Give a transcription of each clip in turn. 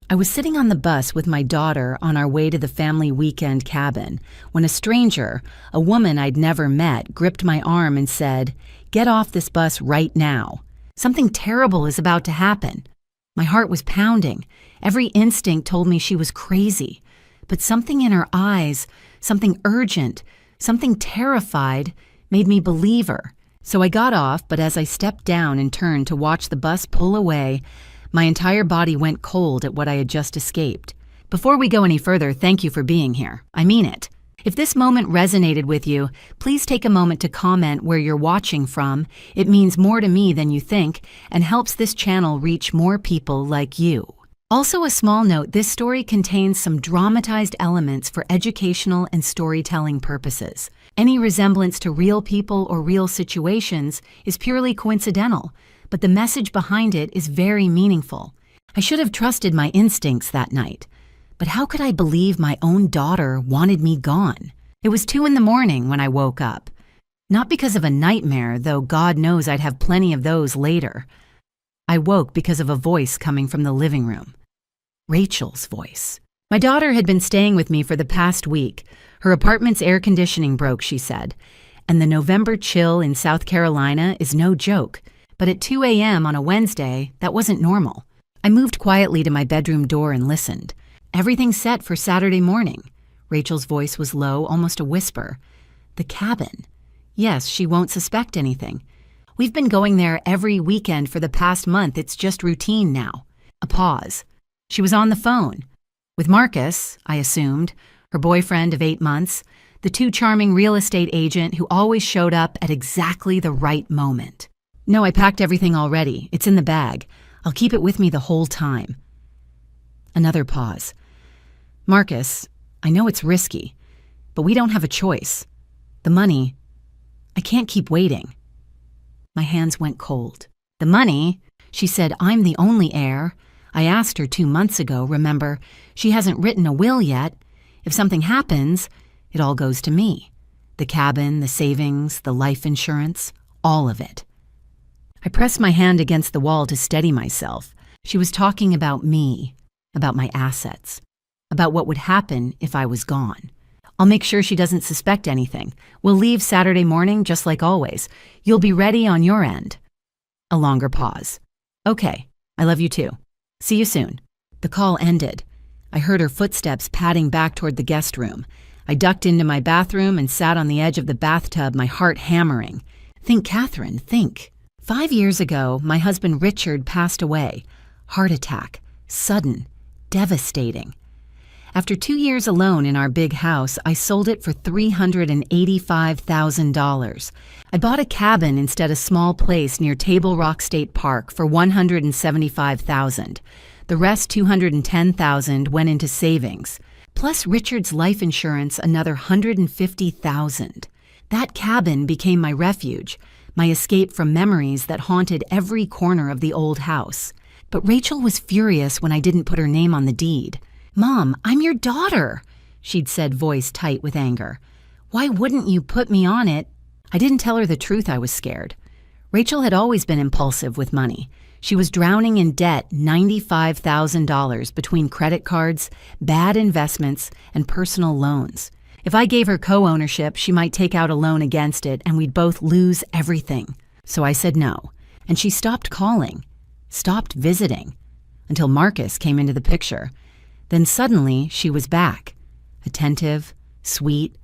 I was sitting on the bus with my daughter on our way to the family weekend cabin when a stranger, a woman I'd never met, gripped my arm and said, "Get off this bus right now. Something terrible is about to happen." My heart was pounding. Every instinct told me she was crazy. But something in her eyes, something urgent, something terrified, made me believe her. So I got off, but as I stepped down and turned to watch the bus pull away, my entire body went cold at what I had just escaped. Before we go any further, thank you for being here. I mean it. If this moment resonated with you, please take a moment to comment where you're watching from. It means more to me than you think and helps this channel reach more people like you. Also, a small note, this story contains some dramatized elements for educational and storytelling purposes. Any resemblance to real people or real situations is purely coincidental, but the message behind it is very meaningful. I should have trusted my instincts that night, but how could I believe my own daughter wanted me gone? It was 2 a.m. when I woke up. Not because of a nightmare, though God knows I'd have plenty of those later. I woke because of a voice coming from the living room. Rachel's voice. My daughter had been staying with me for the past week. Her apartment's air conditioning broke, she said, and the November chill in South Carolina is no joke. But at 2 a.m. on a Wednesday, that wasn't normal. I moved quietly to my bedroom door and listened. Everything's set for Saturday morning. Rachel's voice was low, almost a whisper. The cabin. Yes, she won't suspect anything. We've been going there every weekend for the past month. It's just routine now. A pause. She was on the phone. With Marcus, I assumed, her boyfriend of 8 months, the too charming real estate agent who always showed up at exactly the right moment. No, I packed everything already. It's in the bag. I'll keep it with me the whole time. Another pause. Marcus, I know it's risky, but we don't have a choice. The money, I can't keep waiting. My hands went cold. The money? She said, I'm the only heir. I asked her 2 months ago, remember? She hasn't written a will yet. If something happens, it all goes to me. The cabin, the savings, the life insurance, all of it. I pressed my hand against the wall to steady myself. She was talking about me, about my assets, about what would happen if I was gone. I'll make sure she doesn't suspect anything. We'll leave Saturday morning just like always. You'll be ready on your end. A longer pause. Okay, I love you too. See you soon. The call ended. I heard her footsteps padding back toward the guest room. I ducked into my bathroom and sat on the edge of the bathtub, my heart hammering. Think, Catherine, think. 5 years ago, my husband Richard passed away. Heart attack. Sudden. Devastating. After 2 years alone in our big house, I sold it for $385,000. I bought a cabin instead a small place near Table Rock State Park for $175,000. The rest, $210,000, went into savings. Plus Richard's life insurance, another $150,000. That cabin became my refuge, my escape from memories that haunted every corner of the old house. But Rachel was furious when I didn't put her name on the deed. Mom, I'm your daughter, she'd said, voice tight with anger. Why wouldn't you put me on it? I didn't tell her the truth. I was scared. Rachel had always been impulsive with money. She was drowning in debt, $95,000 between credit cards, bad investments, and personal loans. If I gave her co-ownership, she might take out a loan against it and we'd both lose everything. So I said no, and she stopped calling, stopped visiting, until Marcus came into the picture. Then suddenly, she was back, attentive, sweet,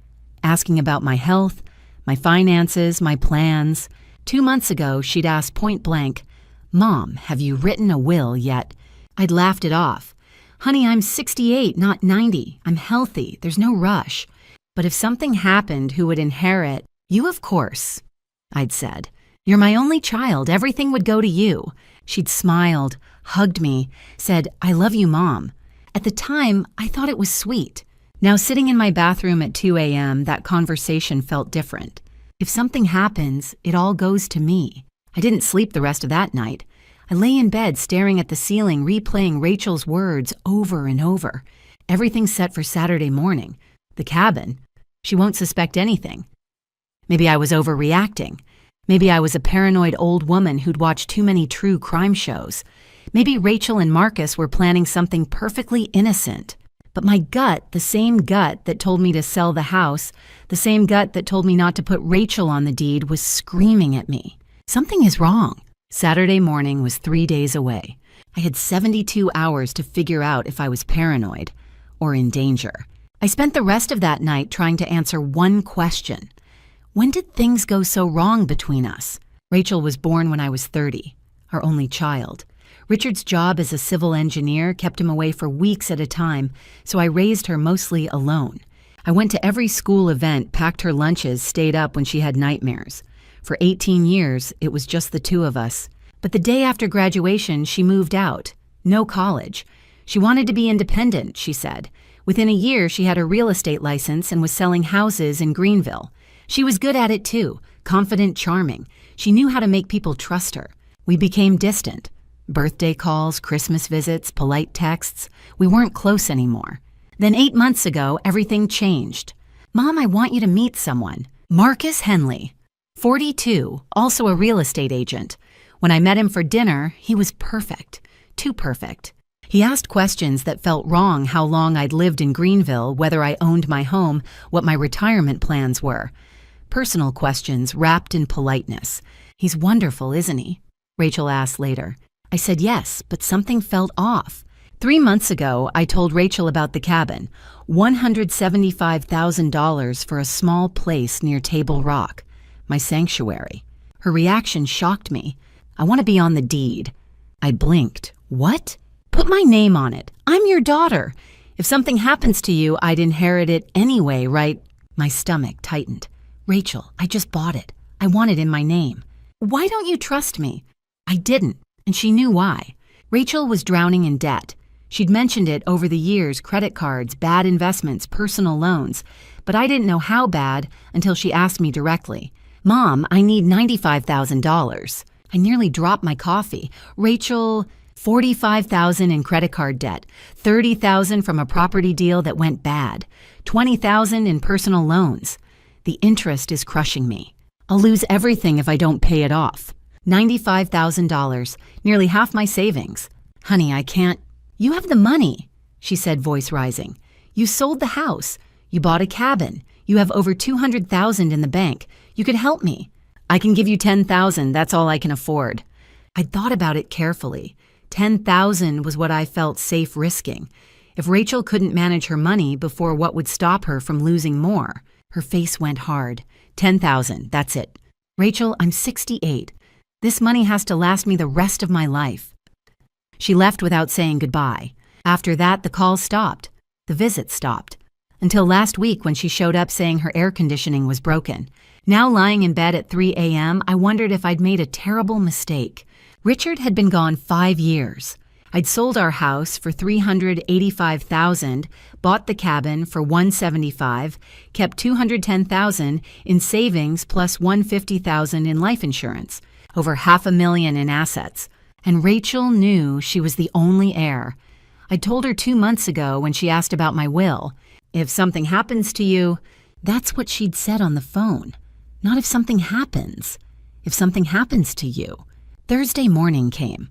asking about my health, my finances, my plans. 2 months ago, she'd asked point blank, Mom, have you written a will yet? I'd laughed it off. Honey, I'm 68, not 90. I'm healthy. There's no rush. But if something happened, who would inherit? You, of course, I'd said. You're my only child. Everything would go to you. She'd smiled, hugged me, said, I love you, Mom. At the time, I thought it was sweet. Now, sitting in my bathroom at 2 a.m., that conversation felt different. If something happens, it all goes to me. I didn't sleep the rest of that night. I lay in bed staring at the ceiling, replaying Rachel's words over and over. Everything's set for Saturday morning. The cabin. She won't suspect anything. Maybe I was overreacting. Maybe I was a paranoid old woman who'd watched too many true crime shows. Maybe Rachel and Marcus were planning something perfectly innocent. But my gut, the same gut that told me to sell the house, the same gut that told me not to put Rachel on the deed, was screaming at me. Something is wrong. Saturday morning was 3 days away. I had 72 hours to figure out if I was paranoid or in danger. I spent the rest of that night trying to answer one question. When did things go so wrong between us? Rachel was born when I was 30, our only child. Richard's job as a civil engineer kept him away for weeks at a time, so I raised her mostly alone. I went to every school event, packed her lunches, stayed up when she had nightmares. For 18 years, it was just the two of us. But the day after graduation, she moved out. No college. She wanted to be independent, she said. Within a year, she had a real estate license and was selling houses in Greenville. She was good at it too, confident, charming. She knew how to make people trust her. We became distant. Birthday calls, Christmas visits, polite texts. We weren't close anymore. Then 8 months ago, everything changed. Mom, I want you to meet someone. Marcus Henley, 42, also a real estate agent. When I met him for dinner, he was perfect. Too perfect. He asked questions that felt wrong: how long I'd lived in Greenville, whether I owned my home, what my retirement plans were. Personal questions wrapped in politeness. He's wonderful, isn't he? Rachel asked later. I said yes, but something felt off. 3 months ago, I told Rachel about the cabin. $175,000 for a small place near Table Rock, my sanctuary. Her reaction shocked me. I want to be on the deed. I blinked. What? Put my name on it. I'm your daughter. If something happens to you, I'd inherit it anyway, right? My stomach tightened. Rachel, I just bought it. I want it in my name. Why don't you trust me? I didn't, and she knew why. Rachel was drowning in debt. She'd mentioned it over the years: credit cards, bad investments, personal loans. But I didn't know how bad until she asked me directly. Mom, I need $95,000. I nearly dropped my coffee. Rachel, $45,000 in credit card debt, $30,000 from a property deal that went bad, $20,000 in personal loans. The interest is crushing me. I'll lose everything if I don't pay it off. $95,000, nearly half my savings. Honey, I can't. You have the money, she said, voice rising. You sold the house. You bought a cabin. You have over $200,000 in the bank. You could help me. I can give you $10,000. That's all I can afford. I'd thought about it carefully. $10,000 was what I felt safe risking. If Rachel couldn't manage her money before, what would stop her from losing more? Her face went hard. $10,000, that's it. Rachel, I'm 68. This money has to last me the rest of my life. She left without saying goodbye. After that, the calls stopped. The visits stopped. Until last week, when she showed up saying her air conditioning was broken. Now, lying in bed at 3 a.m., I wondered if I'd made a terrible mistake. Richard had been gone 5 years. I'd sold our house for $385,000, bought the cabin for $175,000, kept $210,000 in savings plus $150,000 in life insurance, over $500,000 in assets. And Rachel knew she was the only heir. I told her 2 months ago when she asked about my will. If something happens to you, that's what she'd said on the phone. Not if something happens. If something happens to you. Thursday morning came.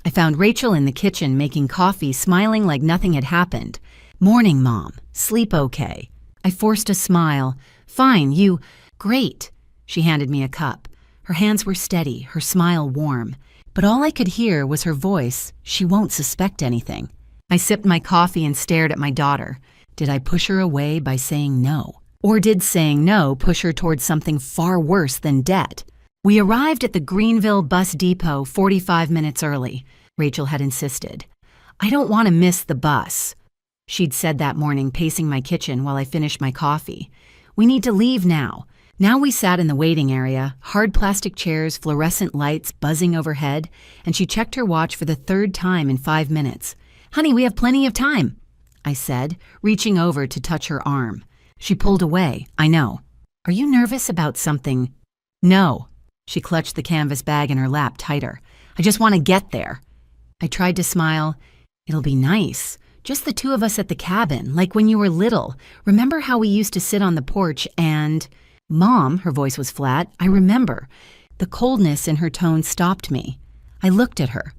I found Rachel in the kitchen making coffee, smiling like nothing had happened. Morning, Mom. Sleep okay? I forced a smile. Fine, you... Great. She handed me a cup. Her hands were steady, her smile warm. But all I could hear was her voice. She won't suspect anything. I sipped my coffee and stared at my daughter. Did I push her away by saying no? Or did saying no push her towards something far worse than debt? We arrived at the Greenville bus depot 45 minutes early, Rachel had insisted. I don't want to miss the bus, she'd said that morning, pacing my kitchen while I finished my coffee. We need to leave now. Now we sat in the waiting area, hard plastic chairs, fluorescent lights buzzing overhead, and she checked her watch for the 3rd time in 5 minutes. Honey, we have plenty of time, I said, reaching over to touch her arm. She pulled away. I know. Are you nervous about something? No. She clutched the canvas bag in her lap tighter. I just want to get there. I tried to smile. It'll be nice. Just the two of us at the cabin, like when you were little. Remember how we used to sit on the porch and... Mom, her voice was flat. I remember. The coldness in her tone stopped me. I looked at her.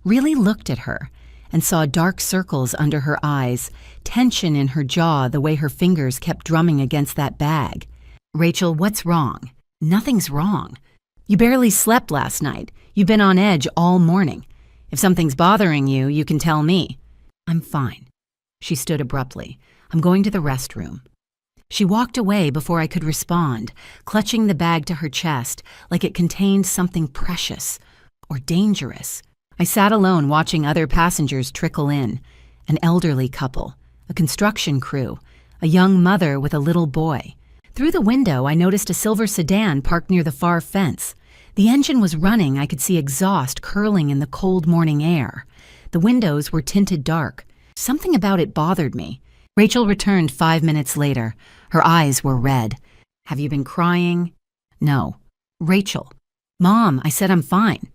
really looked at her, and saw dark circles under her eyes, tension in her jaw the way her fingers kept drumming against that bag. "Rachel, what's wrong?" "Nothing's wrong. You barely slept last night. You've been on edge all morning. If something's bothering you, you can tell me." "I'm fine." She stood abruptly. "I'm going to the restroom." She walked away before I could respond, clutching the bag to her chest like it contained something precious or dangerous. I sat alone watching other passengers trickle in. An elderly couple, a construction crew, a young mother with a little boy. Through the window, I noticed a silver sedan parked near the far fence. The engine was running. I could see exhaust curling in the cold morning air. The windows were tinted dark. Something about it bothered me. Rachel returned 5 minutes later. Her eyes were red. "Have you been crying?" "No." "Rachel." "Mom, I said I'm fine."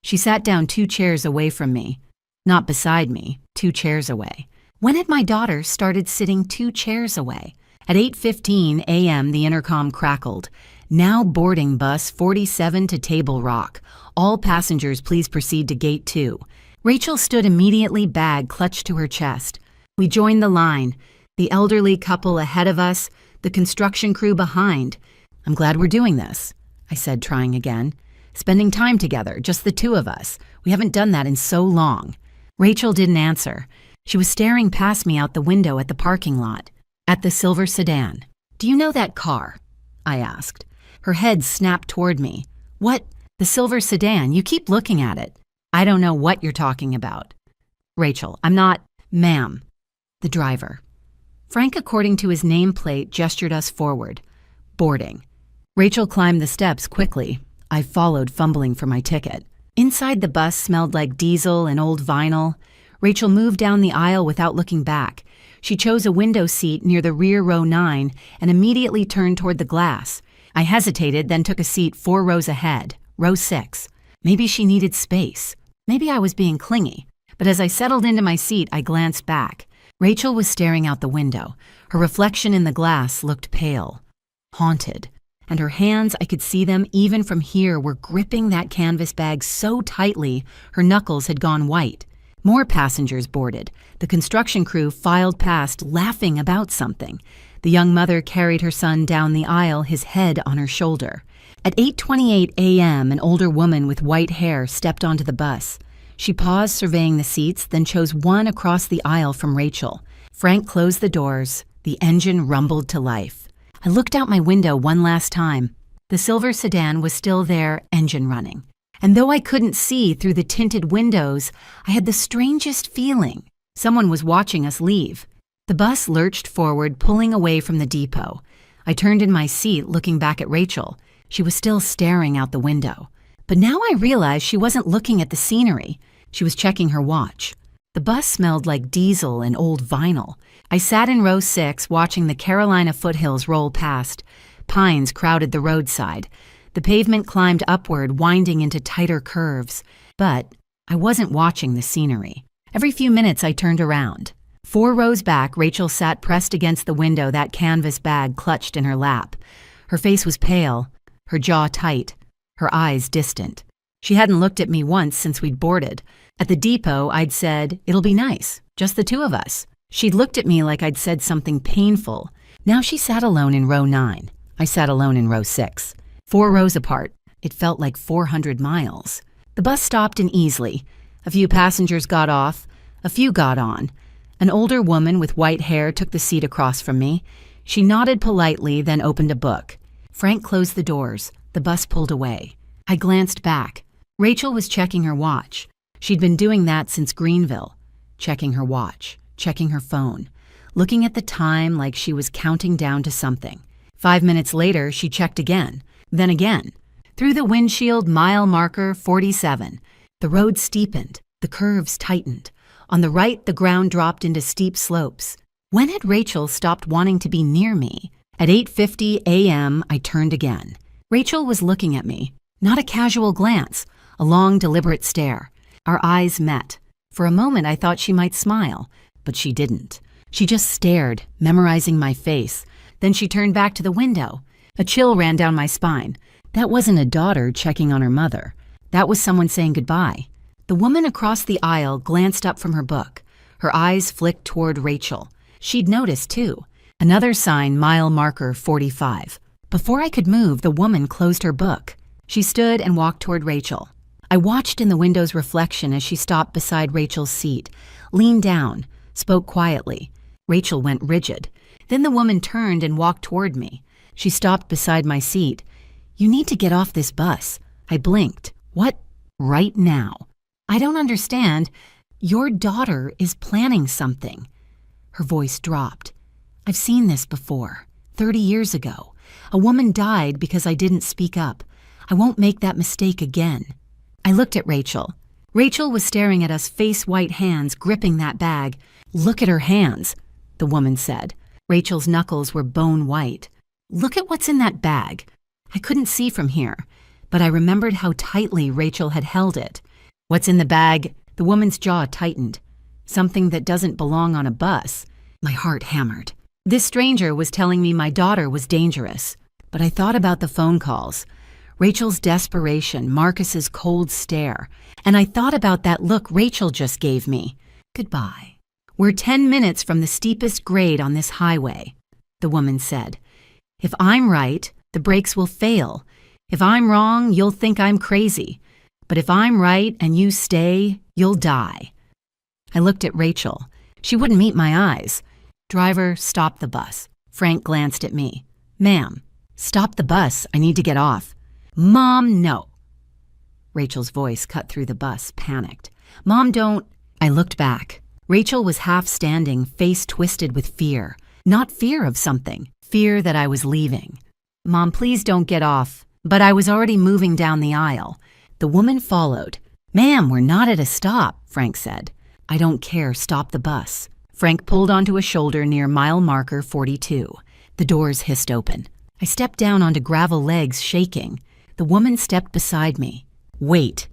She sat down 2 chairs away from me. Not beside me, 2 chairs away. When had my daughter started sitting 2 chairs away? At 8:15 a.m., the intercom crackled. "Now boarding bus 47 to Table Rock. All passengers please proceed to gate 2. Rachel stood immediately, bag clutched to her chest. We joined the line. The elderly couple ahead of us, the construction crew behind. "I'm glad we're doing this," I said, trying again. "Spending time together, just the 2 of us. We haven't done that in so long." Rachel didn't answer. She was staring past me out the window at the parking lot, at the silver sedan. "Do you know that car?" I asked. Her head snapped toward me. "What? The silver sedan. You keep looking at it." "I don't know what you're talking about." "Rachel, I'm not—" "Ma'am." The driver. Frank, according to his nameplate, gestured us forward. Boarding. Rachel climbed the steps quickly. I followed, fumbling for my ticket. Inside, the bus smelled like diesel and old vinyl. Rachel moved down the aisle without looking back. She chose a window seat near the rear row 9 and immediately turned toward the glass. I hesitated, then took a seat 4 rows ahead, row 6. Maybe she needed space. Maybe I was being clingy. But as I settled into my seat, I glanced back. Rachel was staring out the window. Her reflection in the glass looked pale, haunted. And her hands, I could see them even from here, were gripping that canvas bag so tightly her knuckles had gone white. More passengers boarded. The construction crew filed past, laughing about something. The young mother carried her son down the aisle, his head on her shoulder. At 8:28 a.m., an older woman with white hair stepped onto the bus. She paused, surveying the seats, then chose one across the aisle from Rachel. Frank closed the doors. The engine rumbled to life. I looked out my window one last time. The silver sedan was still there, engine running. And though I couldn't see through the tinted windows, I had the strangest feeling. Someone was watching us leave. The bus lurched forward, pulling away from the depot. I turned in my seat, looking back at Rachel. She was still staring out the window. But now I realized she wasn't looking at the scenery. She was checking her watch. The bus smelled like diesel and old vinyl. I sat in row 6, watching the Carolina foothills roll past. Pines crowded the roadside. The pavement climbed upward, winding into tighter curves. But I wasn't watching the scenery. Every few minutes I turned around. 4 rows back, Rachel sat pressed against the window, that canvas bag clutched in her lap. Her face was pale, her jaw tight, her eyes distant. She hadn't looked at me once since we'd boarded. At the depot, I'd said, "It'll be nice, just the 2 of us." She'd looked at me like I'd said something painful. Now she sat alone in row 9. I sat alone in row 6. 4 rows apart. It felt like 400 miles. The bus stopped in Easley. A few passengers got off. A few got on. An older woman with white hair took the seat across from me. She nodded politely, then opened a book. Frank closed the doors. The bus pulled away. I glanced back. Rachel was checking her watch. She'd been doing that since Greenville. Checking her watch, checking her phone, looking at the time like she was counting down to something. 5 minutes later, she checked again, then again. Through the windshield, mile marker 47. The road steepened, the curves tightened. On the right, the ground dropped into steep slopes. When had Rachel stopped wanting to be near me? At 8:50 a.m., I turned again. Rachel was looking at me. Not a casual glance, a long, deliberate stare. Our eyes met. For a moment, I thought she might smile, but she didn't. She just stared, memorizing my face. Then she turned back to the window. A chill ran down my spine. That wasn't a daughter checking on her mother. That was someone saying goodbye. The woman across the aisle glanced up from her book. Her eyes flicked toward Rachel. She'd noticed, too. Another sign, mile marker 45. Before I could move, the woman closed her book. She stood and walked toward Rachel. I watched in the window's reflection as she stopped beside Rachel's seat, leaned down, spoke quietly. Rachel went rigid. Then the woman turned and walked toward me. She stopped beside my seat. "You need to get off this bus." I blinked. "What? Right now?" "I don't understand. Your daughter is planning something." Her voice dropped. "I've seen this before. 30 years ago. A woman died because I didn't speak up. I won't make that mistake again." I looked at Rachel. Rachel was staring at us, face-white hands gripping that bag. "Look at her hands," the woman said. Rachel's knuckles were bone white. "Look at what's in that bag." I couldn't see from here, but I remembered how tightly Rachel had held it. "What's in the bag?" The woman's jaw tightened. "Something that doesn't belong on a bus." My heart hammered. This stranger was telling me my daughter was dangerous, but I thought about the phone calls, Rachel's desperation, Marcus's cold stare, and I thought about that look Rachel just gave me. "Goodbye. We're 10 minutes from the steepest grade on this highway," the woman said. "If I'm right, the brakes will fail. If I'm wrong, you'll think I'm crazy. But if I'm right and you stay, you'll die." I looked at Rachel. She wouldn't meet my eyes. "Driver, stop the bus." Frank glanced at me. "Ma'am, stop the bus. I need to get off." "Mom, no." Rachel's voice cut through the bus, panicked. "Mom, don't." I looked back. Rachel was half standing, face twisted with fear. Not fear of something, fear that I was leaving. "Mom, please don't get off." But I was already moving down the aisle. The woman followed. "Ma'am, we're not at a stop," Frank said. "I don't care, stop the bus." Frank pulled onto a shoulder near mile marker 42. The doors hissed open. I stepped down onto gravel legs, shaking. The woman stepped beside me. "Wait."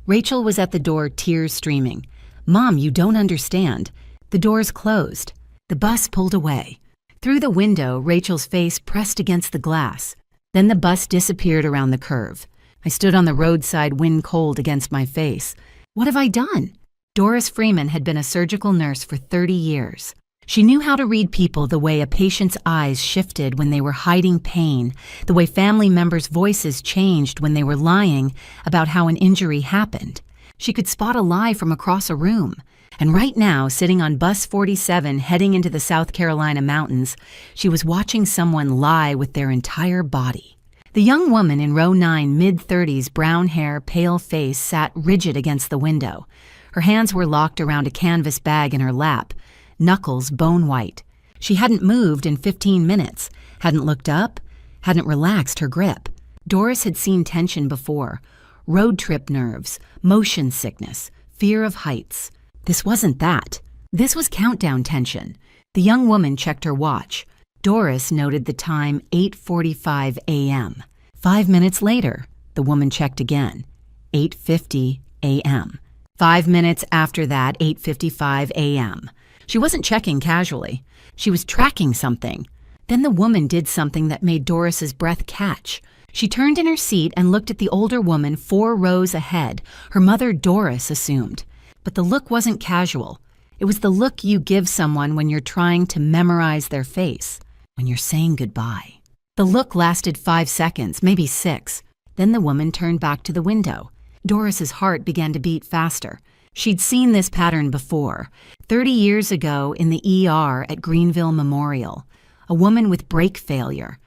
Rachel was at the door, tears streaming. "Mom, you don't understand." The doors closed. The bus pulled away. Through the window, Rachel's face pressed against the glass. Then the bus disappeared around the curve. I stood on the roadside, wind cold against my face. What have I done? Doris Freeman had been a surgical nurse for 30 years. She knew how to read people the way a patient's eyes shifted when they were hiding pain, the way family members' voices changed when they were lying about how an injury happened. She could spot a lie from across a room. And right now, sitting on bus 47 heading into the South Carolina mountains, she was watching someone lie with their entire body. The young woman in row 9, mid-30s, brown hair, pale face, sat rigid against the window. Her hands were locked around a canvas bag in her lap, knuckles bone white. She hadn't moved in 15 minutes, hadn't looked up, hadn't relaxed her grip. Doris had seen tension before. Road trip nerves, motion sickness, fear of heights. This wasn't that. This was countdown tension. The young woman checked her watch. Doris noted the time, 8:45 a.m. 5 minutes later, the woman checked again, 8:50 a.m. 5 minutes after that, 8:55 a.m. She wasn't checking casually. She was tracking something. Then the woman did something that made Doris's breath catch. She turned in her seat and looked at the older woman 4 rows ahead, her mother Doris assumed. But the look wasn't casual. It was the look you give someone when you're trying to memorize their face, when you're saying goodbye. The look lasted 5 seconds, maybe 6. Then the woman turned back to the window. Doris's heart began to beat faster. She'd seen this pattern before, 30 years ago in the ER at Greenville Memorial. A woman with brake failure.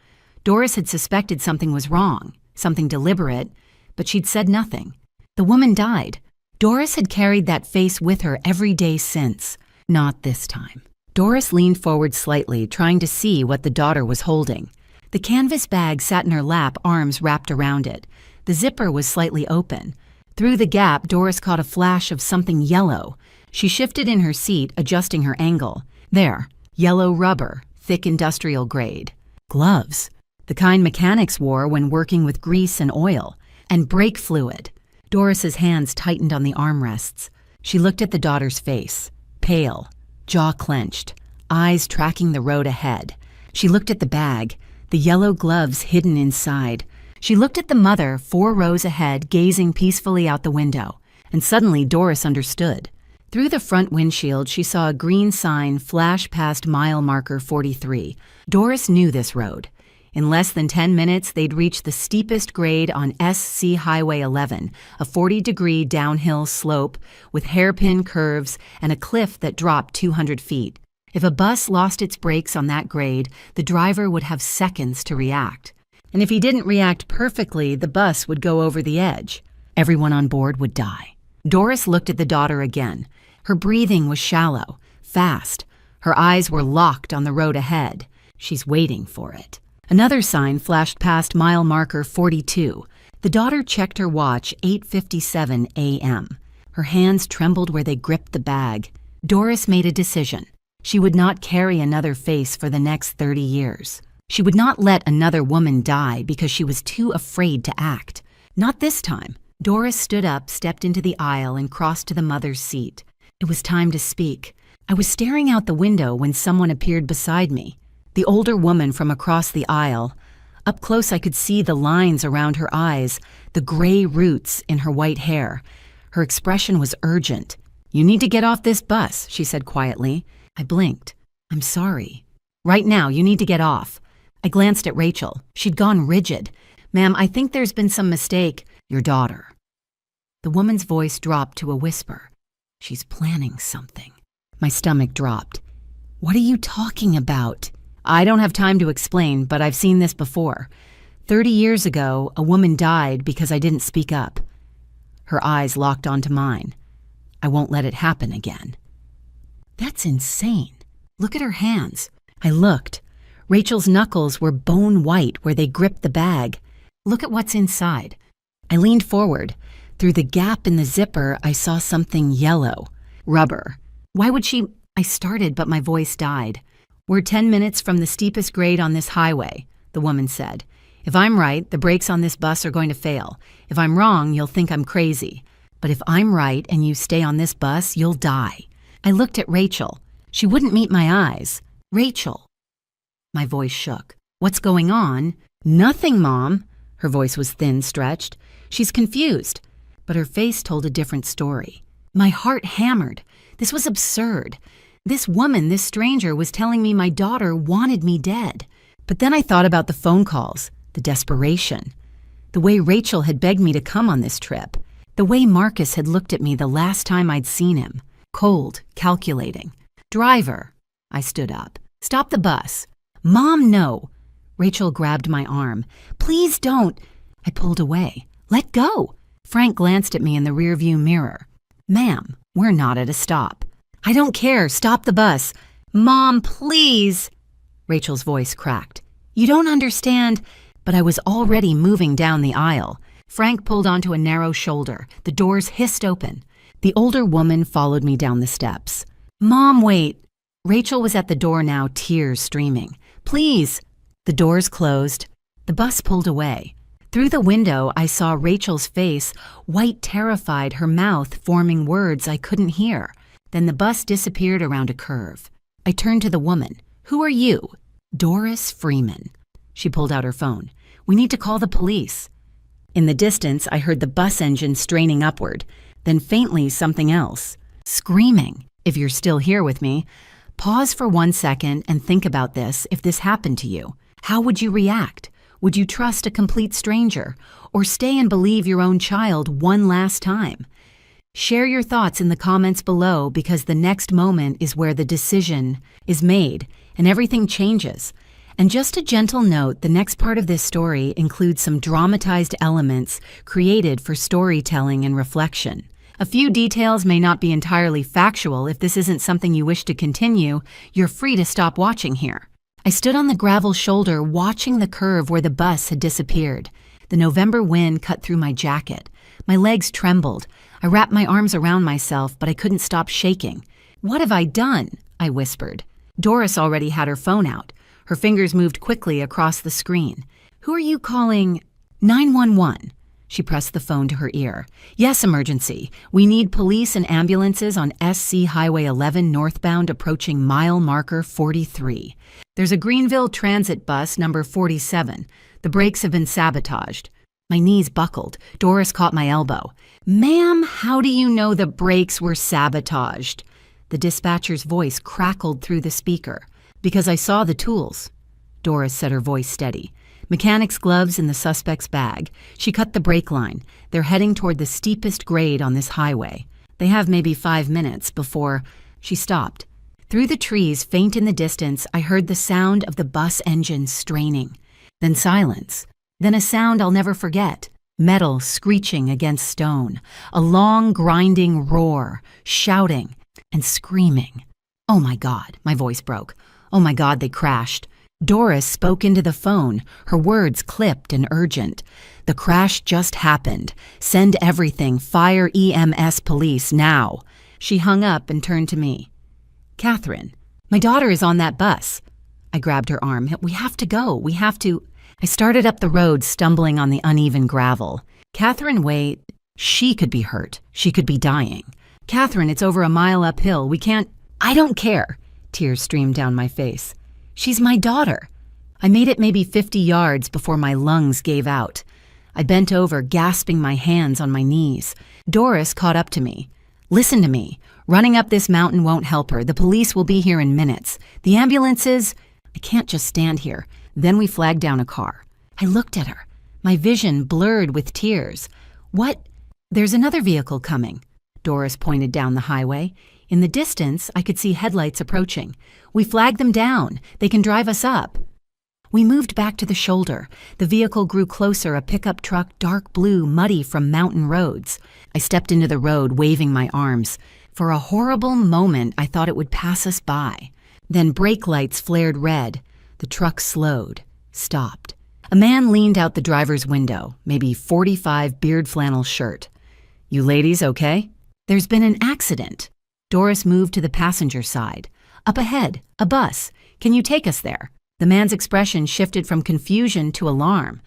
Doris had suspected something was wrong, something deliberate, but she'd said nothing. The woman died. Doris had carried that face with her every day since. Not this time. Doris leaned forward slightly, trying to see what the daughter was holding. The canvas bag sat in her lap, arms wrapped around it. The zipper was slightly open. Through the gap, Doris caught a flash of something yellow. She shifted in her seat, adjusting her angle. There, yellow rubber, thick industrial grade. Gloves, the kind mechanics wore when working with grease and oil. And brake fluid. Doris's hands tightened on the armrests. She looked at the daughter's face, pale, jaw clenched, eyes tracking the road ahead. She looked at the bag, the yellow gloves hidden inside. She looked at the mother 4 rows ahead, gazing peacefully out the window. And suddenly Doris understood. Through the front windshield, she saw a green sign flash past mile marker 43. Doris knew this road. In less than 10 minutes, they'd reach the steepest grade on SC Highway 11, a 40-degree downhill slope with hairpin curves and a cliff that dropped 200 feet. If a bus lost its brakes on that grade, the driver would have seconds to react. And if he didn't react perfectly, the bus would go over the edge. Everyone on board would die. Doris looked at the daughter again. Her breathing was shallow, fast. Her eyes were locked on the road ahead. She's waiting for it. Another sign flashed past mile marker 42. The daughter checked her watch, 8:57 a.m. Her hands trembled where they gripped the bag. Doris made a decision. She would not carry another face for the next 30 years. She would not let another woman die because she was too afraid to act. Not this time. Doris stood up, stepped into the aisle, and crossed to the mother's seat. It was time to speak. I was staring out the window when someone appeared beside me. The older woman from across the aisle. Up close I could see the lines around her eyes, the gray roots in her white hair. Her expression was urgent. "You need to get off this bus," she said quietly. I blinked. "I'm sorry." "Right now, you need to get off." I glanced at Rachel. She'd gone rigid. "Ma'am, I think there's been some mistake." "Your daughter." The woman's voice dropped to a whisper. "She's planning something." My stomach dropped. "What are you talking about?" "I don't have time to explain, but I've seen this before. 30 years ago, a woman died because I didn't speak up." Her eyes locked onto mine. "I won't let it happen again." "That's insane. Look at her hands." I looked. Rachel's knuckles were bone white where they gripped the bag. "Look at what's inside." I leaned forward. Through the gap in the zipper, I saw something yellow. Rubber. "Why would she—" I started, but my voice died. "We're 10 minutes from the steepest grade on this highway," the woman said. "If I'm right, the brakes on this bus are going to fail. If I'm wrong, you'll think I'm crazy. But if I'm right and you stay on this bus, you'll die." I looked at Rachel. She wouldn't meet my eyes. "Rachel." My voice shook. "What's going on?" "Nothing, Mom." Her voice was thin, stretched. "She's confused." But her face told a different story. My heart hammered. This was absurd. This woman, this stranger, was telling me my daughter wanted me dead. But then I thought about the phone calls, the desperation, the way Rachel had begged me to come on this trip, the way Marcus had looked at me the last time I'd seen him, cold, calculating. "Driver." I stood up. "Stop the bus." "Mom, no." Rachel grabbed my arm. "Please don't." I pulled away. "Let go." Frank glanced at me in the rearview mirror. "Ma'am, we're not at a stop." "I don't care. Stop the bus." "Mom, please." Rachel's voice cracked. "You don't understand." But I was already moving down the aisle. Frank pulled onto a narrow shoulder. The doors hissed open. The older woman followed me down the steps. "Mom, wait." Rachel was at the door now, tears streaming. "Please." The doors closed. The bus pulled away. Through the window, I saw Rachel's face, white, terrified, her mouth forming words I couldn't hear. Then the bus disappeared around a curve. I turned to the woman. "Who are you?" "Doris Freeman." She pulled out her phone. "We need to call the police." In the distance, I heard the bus engine straining upward. Then faintly, something else. Screaming. If you're still here with me, pause for 1 second and think about this if this happened to you. How would you react? Would you trust a complete stranger? Or stay and believe your own child one last time? Share your thoughts in the comments below because the next moment is where the decision is made and everything changes. And just a gentle note, the next part of this story includes some dramatized elements created for storytelling and reflection. A few details may not be entirely factual. If this isn't something you wish to continue, you're free to stop watching here. I stood on the gravel shoulder watching the curve where the bus had disappeared. The November wind cut through my jacket. My legs trembled. I wrapped my arms around myself, but I couldn't stop shaking. "What have I done?" I whispered. Doris already had her phone out. Her fingers moved quickly across the screen. "Who are you calling?" 911. She pressed the phone to her ear. "Yes, emergency. We need police and ambulances on SC Highway 11 northbound approaching mile marker 43. There's a Greenville transit bus number 47. The brakes have been sabotaged." My knees buckled. Doris caught my elbow. "Ma'am, how do you know the brakes were sabotaged?" The dispatcher's voice crackled through the speaker. "Because I saw the tools." Doris said, her voice steady. "Mechanic's gloves in the suspect's bag." She cut the brake line. "They're heading toward the steepest grade on this highway. They have maybe 5 minutes before—" She stopped. Through the trees, faint in the distance, I heard the sound of the bus engine straining. Then silence. Then a sound I'll never forget. Metal screeching against stone. A long, grinding roar. Shouting and screaming. "Oh my God," my voice broke. "Oh my God, they crashed." Doris spoke into the phone, her words clipped and urgent. "The crash just happened. Send everything. Fire, EMS, police, now." She hung up and turned to me. "Catherine, my daughter is on that bus." I grabbed her arm. "We have to go. We have to—" I started up the road, stumbling on the uneven gravel. "Catherine, wait. She could be hurt. She could be dying. Catherine, it's over a mile uphill. We can't—" "I don't care." Tears streamed down my face. "She's my daughter." I made it maybe 50 yards before my lungs gave out. I bent over, gasping, my hands on my knees. Doris caught up to me. "Listen to me. Running up this mountain won't help her. The police will be here in minutes. The ambulances—" I can't just stand here. Then we flagged down a car. I looked at her, my vision blurred with tears. "What?" "There's another vehicle coming." Doris pointed down the highway. In the distance, I could see headlights approaching. "We flagged them down. They can drive us up." We moved back to the shoulder. The vehicle grew closer, a pickup truck, dark blue, muddy from mountain roads. I stepped into the road, waving my arms. For a horrible moment, I thought it would pass us by. Then brake lights flared red. The truck slowed, stopped. A man leaned out the driver's window, maybe 45, beard flannel shirt. "You ladies okay?" "There's been an accident." Doris moved to the passenger side. "Up ahead, a bus. Can you take us there?" The man's expression shifted from confusion to alarm.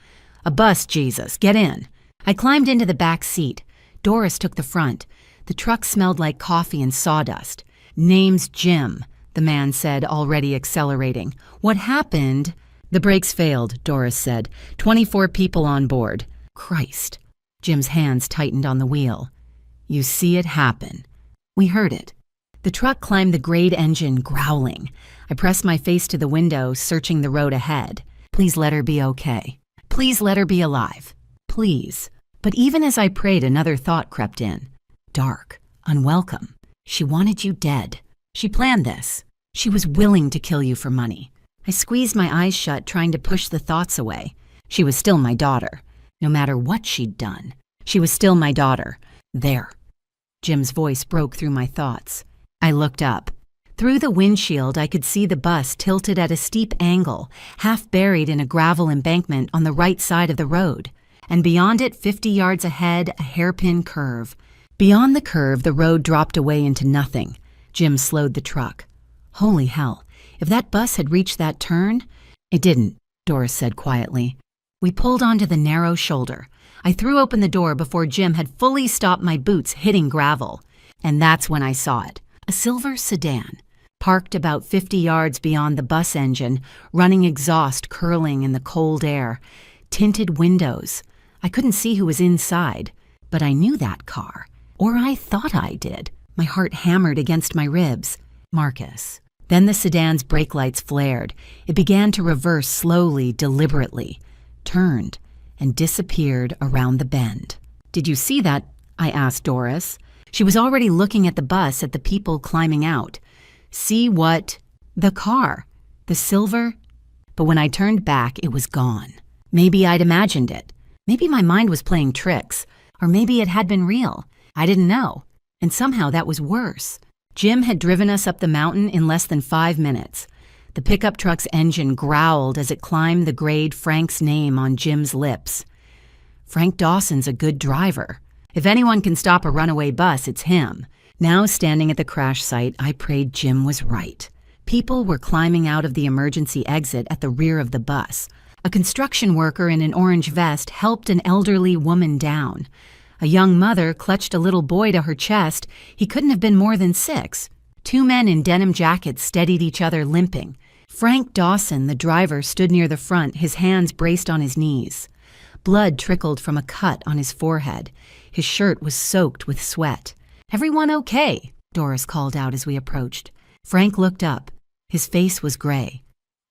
"A bus, Jesus. Get in." I climbed into the back seat. Doris took the front. The truck smelled like coffee and sawdust. "Name's Jim," the man said, already accelerating. "What happened?" "The brakes failed," Doris said. 24 people on board." Christ. Jim's hands tightened on the wheel. "You see it happen." We heard it. The truck climbed the grade engine, growling. I pressed my face to the window, searching the road ahead. Please let her be okay. Please let her be alive. Please. But even as I prayed, another thought crept in. Dark, unwelcome. She wanted you dead. She planned this. She was willing to kill you for money. I squeezed my eyes shut, trying to push the thoughts away. She was still my daughter. No matter what she'd done, she was still my daughter. There. Jim's voice broke through my thoughts. I looked up. Through the windshield, I could see the bus tilted at a steep angle, half buried in a gravel embankment on the right side of the road. And beyond it, 50 yards ahead, a hairpin curve. Beyond the curve, the road dropped away into nothing. Jim slowed the truck. Holy hell. If that bus had reached that turn— It didn't, Doris said quietly. We pulled onto the narrow shoulder. I threw open the door before Jim had fully stopped my boots hitting gravel. And that's when I saw it. A silver sedan, parked about 50 yards beyond the bus engine, running exhaust curling in the cold air. Tinted windows. I couldn't see who was inside, but I knew that car. Or I thought I did. My heart hammered against my ribs. Marcus. Then the sedan's brake lights flared. It began to reverse slowly, deliberately, turned, and disappeared around the bend. Did you see that? I asked Doris. She was already looking at the bus, at the people climbing out. See what? The car. The silver. But when I turned back, it was gone. Maybe I'd imagined it. Maybe my mind was playing tricks. Or maybe it had been real. I didn't know. And somehow that was worse. Jim had driven us up the mountain in less than 5 minutes. The pickup truck's engine growled as it climbed the grade, Frank's name on Jim's lips. Frank Dawson's a good driver. If anyone can stop a runaway bus, it's him. Now standing at the crash site, I prayed Jim was right. People were climbing out of the emergency exit at the rear of the bus. A construction worker in an orange vest helped an elderly woman down. A young mother clutched a little boy to her chest. He couldn't have been more than 6. 2 men in denim jackets steadied each other, limping. Frank Dawson, the driver, stood near the front, his hands braced on his knees. Blood trickled from a cut on his forehead. His shirt was soaked with sweat. "Everyone okay?" Doris called out as we approached. Frank looked up. His face was gray.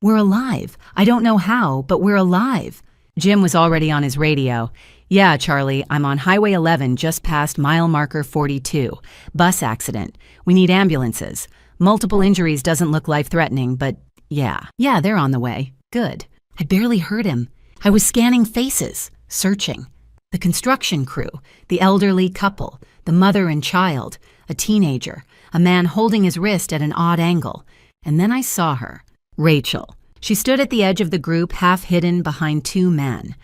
"We're alive. I don't know how, but we're alive." Jim was already on his radio. "Yeah, Charlie, I'm on Highway 11 just past mile marker 42. Bus accident. We need ambulances. Multiple injuries doesn't look life-threatening, but yeah, they're on the way. Good." I barely heard him. I was scanning faces, searching. The construction crew, the elderly couple, the mother and child, a teenager, a man holding his wrist at an odd angle. And then I saw her, Rachel. She stood at the edge of the group, half hidden behind two men.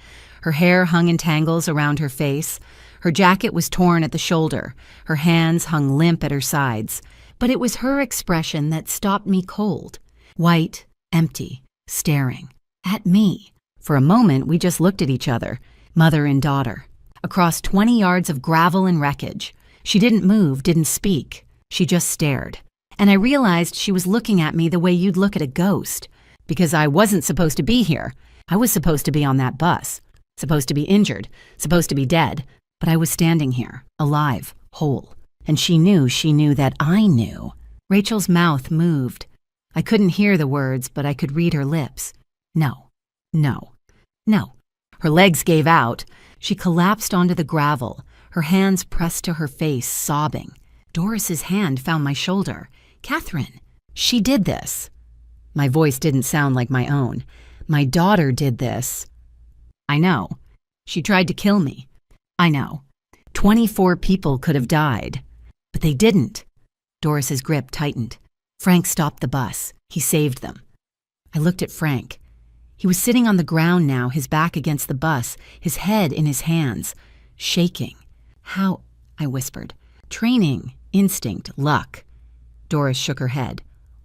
Her hair hung in tangles around her face. Her jacket was torn at the shoulder. Her hands hung limp at her sides. But it was her expression that stopped me cold. White, empty, staring. At me. For a moment, we just looked at each other, mother and daughter. Across 20 yards of gravel and wreckage. She didn't move, didn't speak. She just stared. And I realized she was looking at me the way you'd look at a ghost. Because I wasn't supposed to be here. I was supposed to be on that bus. Supposed to be injured. Supposed to be dead. But I was standing here, alive, whole. And she knew that I knew. Rachel's mouth moved. I couldn't hear the words, but I could read her lips. No. No. No. Her legs gave out. She collapsed onto the gravel, her hands pressed to her face, sobbing. Doris's hand found my shoulder. "Catherine, she did this." My voice didn't sound like my own. "My daughter did this." "I know. She tried to kill me." "I know. 24 people could have died. But they didn't." Doris's grip tightened. Frank stopped the bus. He saved them. I looked at Frank. He was sitting on the ground now, his back against the bus, his head in his hands, shaking. "How?" I whispered. "Training, instinct, luck." Doris shook her head.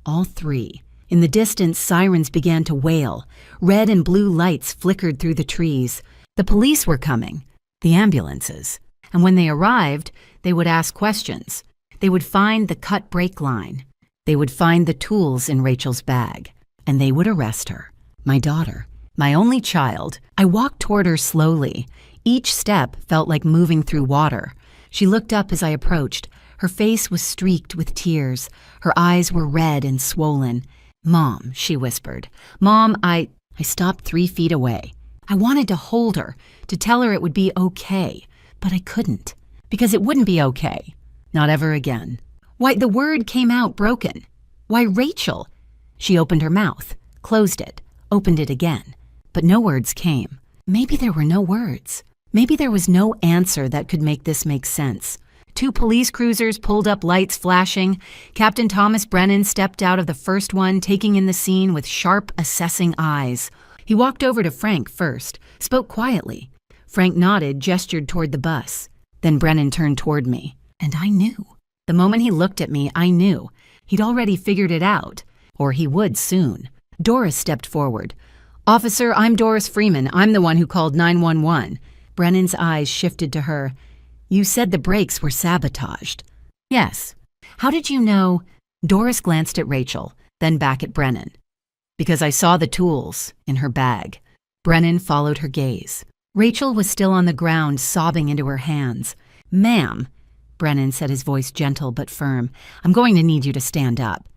"All three." In the distance, sirens began to wail. Red and blue lights flickered through the trees. The police were coming, the ambulances. And when they arrived, they would ask questions. They would find the cut brake line. They would find the tools in Rachel's bag. And they would arrest her. My daughter, my only child. I walked toward her slowly. Each step felt like moving through water. She looked up as I approached. Her face was streaked with tears. Her eyes were red and swollen. "Mom," she whispered. "Mom, I stopped 3 feet away. I wanted to hold her, to tell her it would be okay. But I couldn't. Because it wouldn't be okay. Not ever again. Why, the word came out broken. Why, Rachel." She opened her mouth, closed it, opened it again. But no words came. Maybe there were no words. Maybe there was no answer that could make this make sense. 2 police cruisers pulled up, lights flashing. Captain Thomas Brennan stepped out of the first one, taking in the scene with sharp, assessing eyes. He walked over to Frank first, spoke quietly. Frank nodded, gestured toward the bus. Then Brennan turned toward me. And I knew. The moment he looked at me, I knew. He'd already figured it out. Or he would soon. Doris stepped forward. "Officer, I'm Doris Freeman. I'm the one who called 911. Brennan's eyes shifted to her. "You said the brakes were sabotaged." "Yes." "How did you know?" Doris glanced at Rachel, then back at Brennan. "Because I saw the tools in her bag." Brennan followed her gaze. Rachel was still on the ground, sobbing into her hands. "Ma'am," Brennan said, his voice gentle but firm, "I'm going to need you to stand up."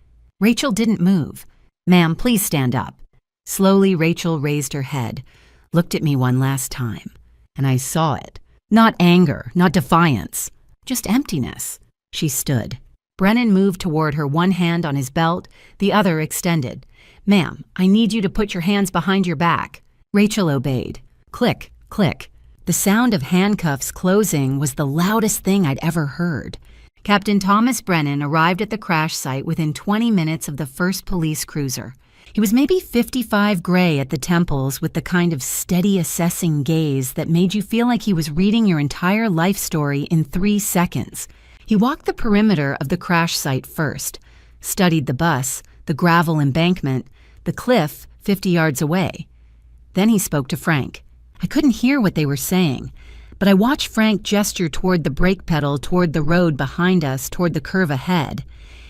Rachel didn't move. "Ma'am, please stand up." Slowly, Rachel raised her head, looked at me one last time, and I saw it. Not anger, not defiance, just emptiness. She stood. Brennan moved toward her, one hand on his belt, the other extended. "Ma'am, I need you to put your hands behind your back." Rachel obeyed. Click, click. The sound of handcuffs closing was the loudest thing I'd ever heard. Captain Thomas Brennan arrived at the crash site within 20 minutes of the first police cruiser. He was maybe 55 gray at the temples, with the kind of steady, assessing gaze that made you feel like he was reading your entire life story in 3 seconds. He walked the perimeter of the crash site first, studied the bus, the gravel embankment, the cliff 50 yards away. Then he spoke to Frank. I couldn't hear what they were saying, but I watched Frank gesture toward the brake pedal, toward the road behind us, toward the curve ahead.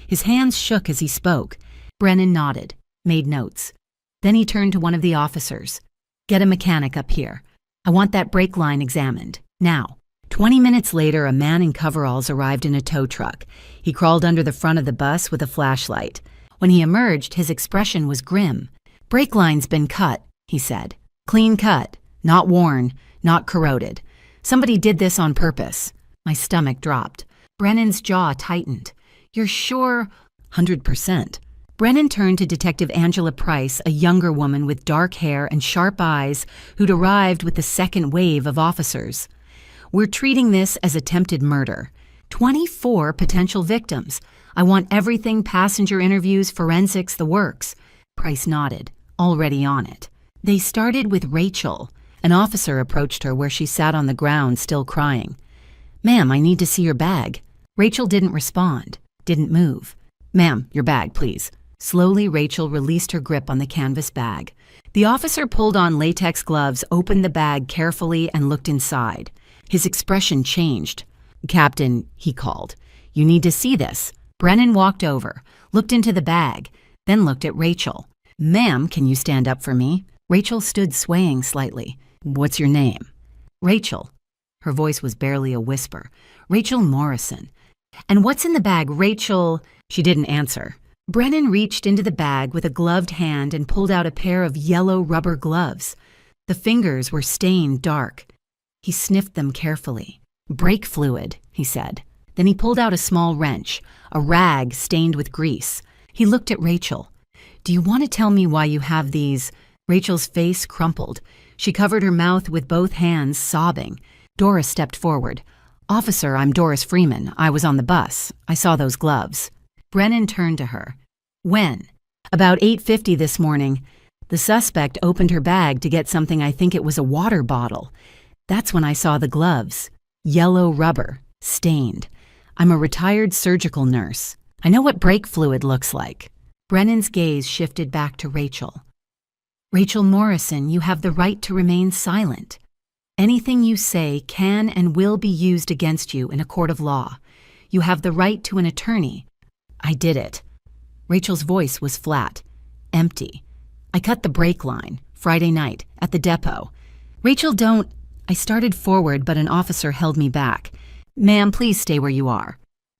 His hands shook as he spoke. Brennan nodded, made notes. Then he turned to one of the officers. "Get a mechanic up here. I want that brake line examined. Now." 20 minutes later, a man in coveralls arrived in a tow truck. He crawled under the front of the bus with a flashlight. When he emerged, his expression was grim. "Brake line's been cut," he said. "Clean cut. Not worn. Not corroded. Somebody did this on purpose." My stomach dropped. Brennan's jaw tightened. "You're sure?" "100%. Brennan turned to Detective Angela Price, a younger woman with dark hair and sharp eyes who'd arrived with the second wave of officers. "We're treating this as attempted murder. 24 potential victims. I want everything, passenger interviews, forensics, the works." Price nodded, already on it. "They started with Rachel." An officer approached her where she sat on the ground, still crying. "Ma'am, I need to see your bag." Rachel didn't respond, didn't move. "Ma'am, your bag, please." Slowly, Rachel released her grip on the canvas bag. The officer pulled on latex gloves, opened the bag carefully, and looked inside. His expression changed. "Captain," he called, "you need to see this." Brennan walked over, looked into the bag, then looked at Rachel. "Ma'am, can you stand up for me?" Rachel stood swaying slightly. "What's your name?" "Rachel." Her voice was barely a whisper. "Rachel Morrison." "And what's in the bag, Rachel?" She didn't answer. Brennan reached into the bag with a gloved hand and pulled out a pair of yellow rubber gloves. The fingers were stained dark. He sniffed them carefully. "Brake fluid," he said. Then he pulled out a small wrench, a rag stained with grease. He looked at Rachel. "Do you want to tell me why you have these?" Rachel's face crumpled. She covered her mouth with both hands, sobbing. Doris stepped forward. "Officer, I'm Doris Freeman. I was on the bus. I saw those gloves." Brennan turned to her. "When?" "About 8:50 this morning. The suspect opened her bag to get something. I think it was a water bottle. That's when I saw the gloves. Yellow rubber, stained. I'm a retired surgical nurse. I know what brake fluid looks like." Brennan's gaze shifted back to Rachel. "Rachel Morrison, you have the right to remain silent. Anything you say can and will be used against you in a court of law. You have the right to an attorney." "I did it." Rachel's voice was flat, empty. "I cut the brake line, Friday night, at the depot." "Rachel, don't—" I started forward, but an officer held me back. "Ma'am, please stay where you are."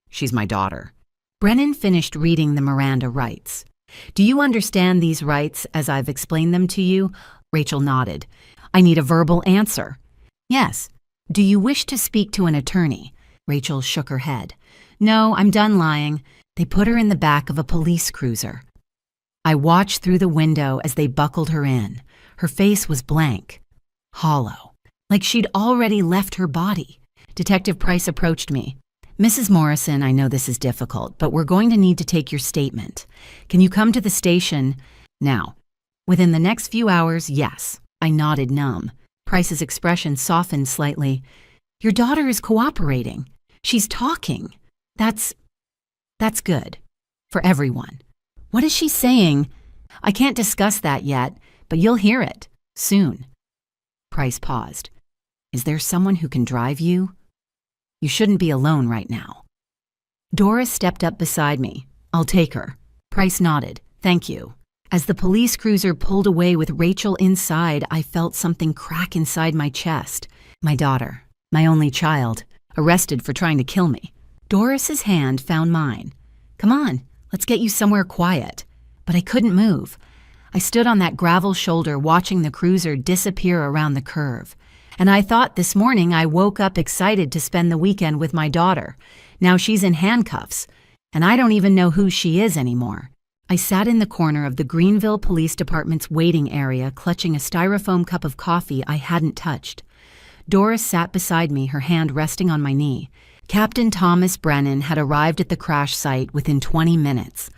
"She's my daughter." Brennan finished reading the Miranda rights. "Do you understand these rights as I've explained them to you?" Rachel nodded. "I need a verbal answer." "Yes." "Do you wish to speak to an attorney?" Rachel shook her head. "No, I'm done lying." They put her in the back of a police cruiser. I watched through the window as they buckled her in. Her face was blank, hollow, like she'd already left her body. Detective Price approached me. "Mrs. Morrison, I know this is difficult, but we're going to need to take your statement. Can you come to the station now?" "Within the next few hours, yes." I nodded numb. Price's expression softened slightly. "Your daughter is cooperating. She's talking. That's good. For everyone." "What is she saying?" "I can't discuss that yet, but you'll hear it. Soon." Price paused. "Is there someone who can drive you? You shouldn't be alone right now." Doris stepped up beside me. "I'll take her." Price nodded. "Thank you." As the police cruiser pulled away with Rachel inside, I felt something crack inside my chest. My daughter, my only child, arrested for trying to kill me. Doris's hand found mine. "Come on, let's get you somewhere quiet." But I couldn't move. I stood on that gravel shoulder watching the cruiser disappear around the curve. And I thought this morning I woke up excited to spend the weekend with my daughter. Now she's in handcuffs, and I don't even know who she is anymore. I sat in the corner of the Greenville Police Department's waiting area, clutching a styrofoam cup of coffee I hadn't touched. Doris sat beside me, her hand resting on my knee. Captain Thomas Brennan had arrived at the crash site within 20 minutes.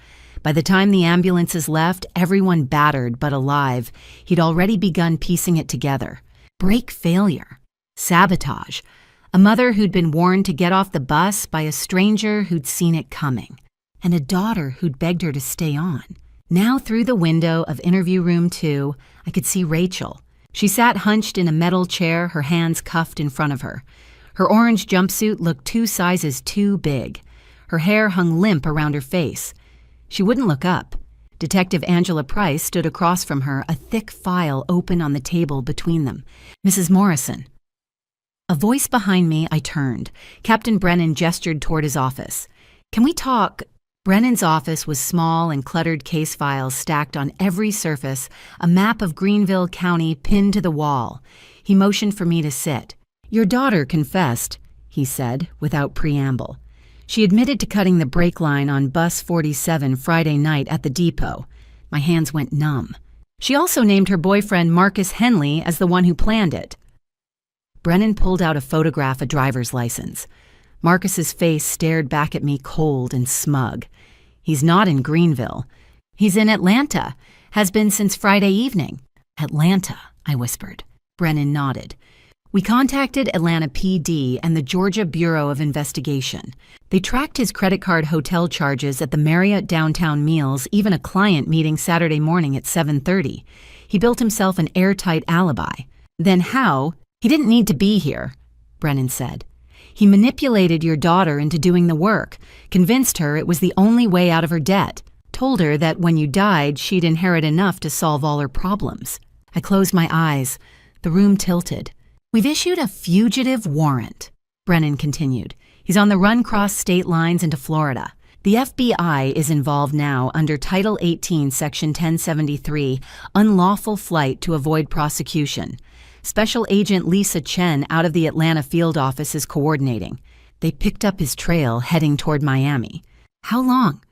By the time the ambulances left, everyone battered but alive. He'd already begun piecing it together. Brake failure. Sabotage. A mother who'd been warned to get off the bus by a stranger who'd seen it coming. And a daughter who'd begged her to stay on. Now through the window of interview room 2, I could see Rachel. She sat hunched in a metal chair, her hands cuffed in front of her. Her orange jumpsuit looked 2 sizes too big. Her hair hung limp around her face. She wouldn't look up. Detective Angela Price stood across from her, a thick file open on the table between them. "Mrs. Morrison." A voice behind me. I turned. Captain Brennan gestured toward his office. "Can we talk?" Brennan's office was small and cluttered case files stacked on every surface, a map of Greenville County pinned to the wall. He motioned for me to sit. "Your daughter confessed," he said, without preamble. "She admitted to cutting the brake line on Bus 47 Friday night at the depot." My hands went numb. "She also named her boyfriend Marcus Henley as the one who planned it." Brennan pulled out a photograph, a driver's license. Marcus's face stared back at me cold and smug. "He's not in Greenville. He's in Atlanta. Has been since Friday evening." "Atlanta," I whispered. Brennan nodded. "We contacted Atlanta PD and the Georgia Bureau of Investigation. They tracked his credit card hotel charges at the Marriott downtown meals, even a client meeting Saturday morning at 7:30. He built himself an airtight alibi." "Then how?" "He didn't need to be here," Brennan said. "He manipulated your daughter into doing the work, convinced her it was the only way out of her debt, told her that when you died, she'd inherit enough to solve all her problems." I closed my eyes. The room tilted. "We've issued a fugitive warrant," Brennan continued. "He's on the run cross state lines into Florida. The FBI is involved now under Title 18, Section 1073, unlawful flight to avoid prosecution. Special Agent Lisa Chen out of the Atlanta field office is coordinating. They picked up his trail heading toward Miami." "How long?"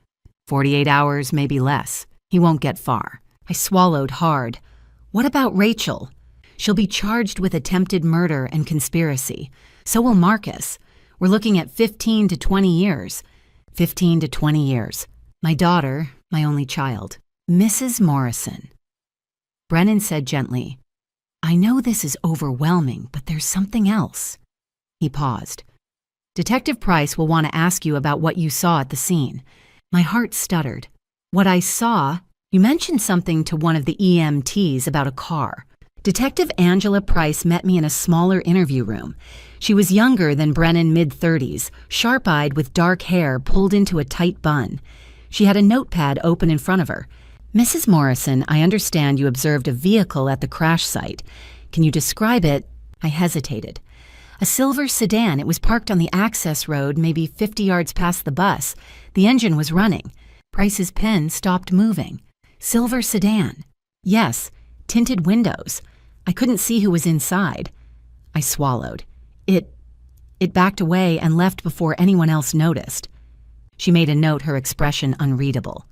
48 hours, maybe less. He won't get far." I swallowed hard. "What about Rachel?" "She'll be charged with attempted murder and conspiracy. So will Marcus. We're looking at 15 to 20 years. 15 to 20 years. My daughter, my only child." "Mrs. Morrison," Brennan said gently, "I know this is overwhelming, but there's something else." He paused. "Detective Price will want to ask you about what you saw at the scene." My heart stuttered. "What I saw?" "You mentioned something to one of the EMTs about a car." Detective Angela Price met me in a smaller interview room. She was younger than Brennan, mid-30s, sharp-eyed with dark hair pulled into a tight bun. She had a notepad open in front of her. "Mrs. Morrison, I understand you observed a vehicle at the crash site. Can you describe it?" I hesitated. "A silver sedan. It was parked on the access road, maybe 50 yards past the bus. The engine was running. Price's pen stopped moving. Silver sedan. Yes, tinted windows. I couldn't see who was inside." I swallowed. It backed away and left before anyone else noticed." She made a note, her expression unreadable.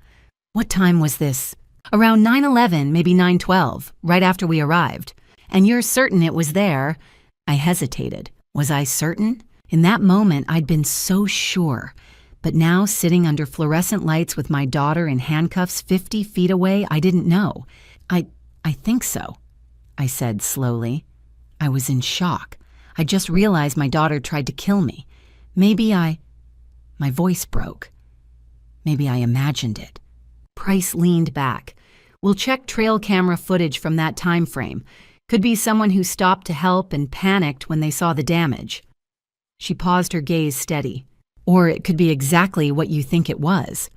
"What time was this?" "Around 9:11, maybe 9:12, right after we arrived." "And you're certain it was there?" I hesitated. Was I certain? In that moment, I'd been so sure. But now, sitting under fluorescent lights with my daughter in handcuffs 50 feet away, I didn't know. I think so," I said slowly. I was in shock. I just realized my daughter tried to kill me. My voice broke. Maybe I imagined it. Price leaned back. "We'll check trail camera footage from that time frame. Could be someone who stopped to help and panicked when they saw the damage." She paused, her gaze steady. "Or it could be exactly what you think it was."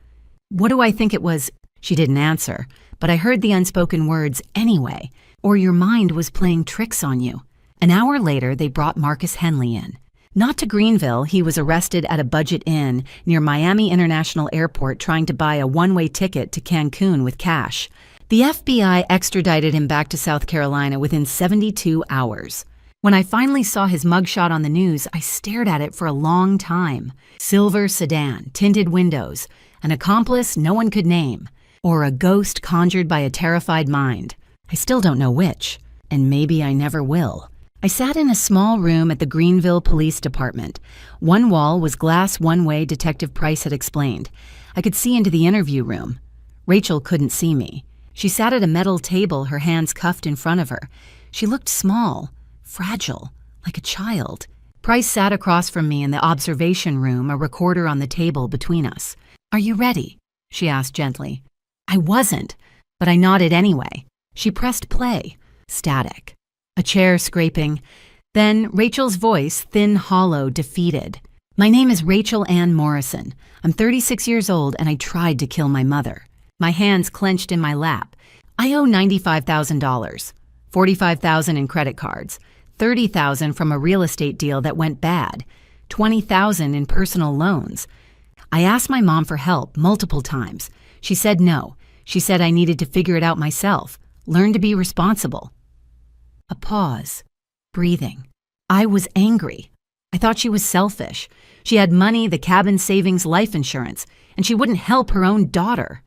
"What do I think it was?" She didn't answer, but I heard the unspoken words anyway. "Or your mind was playing tricks on you." An hour later, they brought Marcus Henley in. Not to Greenville. He was arrested at a budget inn near Miami International Airport trying to buy a one-way ticket to Cancun with cash. The FBI extradited him back to South Carolina within 72 hours. When I finally saw his mugshot on the news, I stared at it for a long time. Silver sedan, tinted windows, an accomplice no one could name, or a ghost conjured by a terrified mind. I still don't know which, and maybe I never will. I sat in a small room at the Greenville Police Department. One wall was glass one-way, Detective Price had explained. I could see into the interview room. Rachel couldn't see me. She sat at a metal table, her hands cuffed in front of her. She looked small, fragile, like a child. Price sat across from me in the observation room, a recorder on the table between us. "Are you ready?" she asked gently. I wasn't, but I nodded anyway. She pressed play. Static. A chair scraping. Then Rachel's voice, thin, hollow, defeated. "My name is Rachel Ann Morrison. I'm 36 years old and I tried to kill my mother." My hands clenched in my lap. I owe $95,000, $45,000 in credit cards, $30,000 from a real estate deal that went bad, $20,000 in personal loans. I asked my mom for help multiple times. She said no. She said I needed to figure it out myself, learn to be responsible. A pause, breathing. I was angry. I thought she was selfish. She had money, the cabin savings, life insurance, and she wouldn't help her own daughter.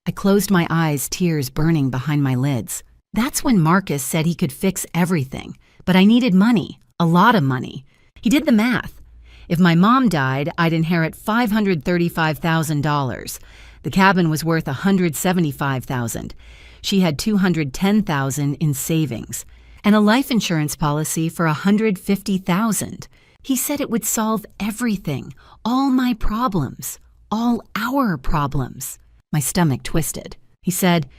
I closed my eyes, tears burning behind my lids. That's when Marcus said he could fix everything, but I needed money, a lot of money. He did the math. If my mom died, I'd inherit $535,000. The cabin was worth $175,000. She had $210,000 in savings and a life insurance policy for $150,000. He said it would solve everything, all my problems, all our problems. My stomach twisted. He said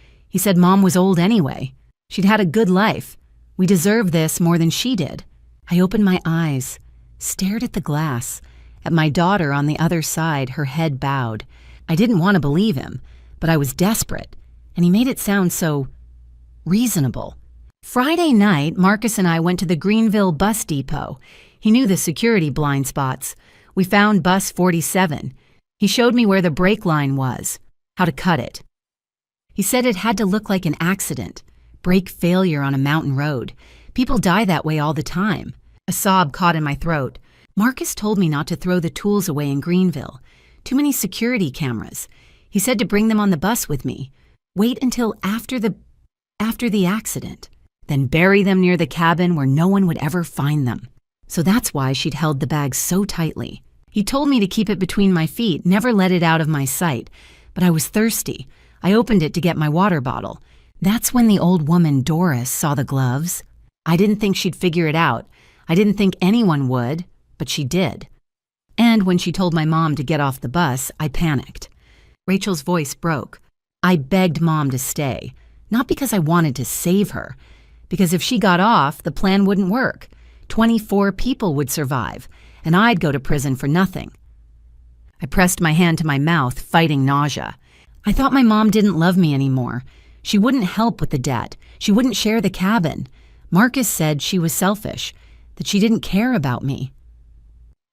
Mom was old anyway. She'd had a good life. We deserve this more than she did. I opened my eyes, stared at the glass, at my daughter on the other side, her head bowed. I didn't want to believe him, but I was desperate, and he made it sound so reasonable. Friday night, Marcus and I went to the Greenville bus depot. He knew the security blind spots. We found bus 47. He showed me where the brake line was, how to cut it. He said it had to look like an accident, brake failure on a mountain road. People die that way all the time. A sob caught in my throat. Marcus told me not to throw the tools away in Greenville. Too many security cameras. He said to bring them on the bus with me. Wait until after the accident. Then bury them near the cabin where no one would ever find them. So that's why she'd held the bag so tightly. He told me to keep it between my feet, never let it out of my sight. But I was thirsty. I opened it to get my water bottle. That's when the old woman, Doris, saw the gloves. I didn't think she'd figure it out. I didn't think anyone would, but she did. And when she told my mom to get off the bus, I panicked. Rachel's voice broke. I begged Mom to stay, not because I wanted to save her, because if she got off, the plan wouldn't work. 24 people would survive, and I'd go to prison for nothing. I pressed my hand to my mouth, fighting nausea. I thought my mom didn't love me anymore. She wouldn't help with the debt. She wouldn't share the cabin. Marcus said she was selfish, that she didn't care about me.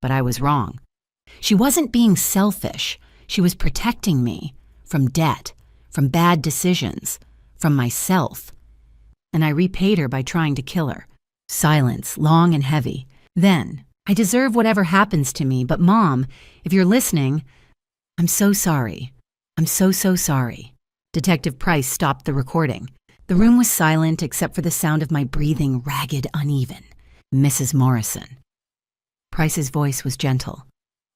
But I was wrong. She wasn't being selfish. She was protecting me from debt, from bad decisions, from myself. And I repaid her by trying to kill her. Silence, long and heavy. Then, I deserve whatever happens to me, but Mom, if you're listening, I'm so sorry. I'm so sorry. Detective Price stopped the recording. The room was silent except for the sound of my breathing, ragged, uneven. Mrs. Morrison. Price's voice was gentle.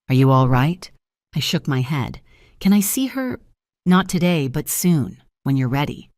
Are you all right? I shook my head. Can I see her? Not today, but soon, when you're ready.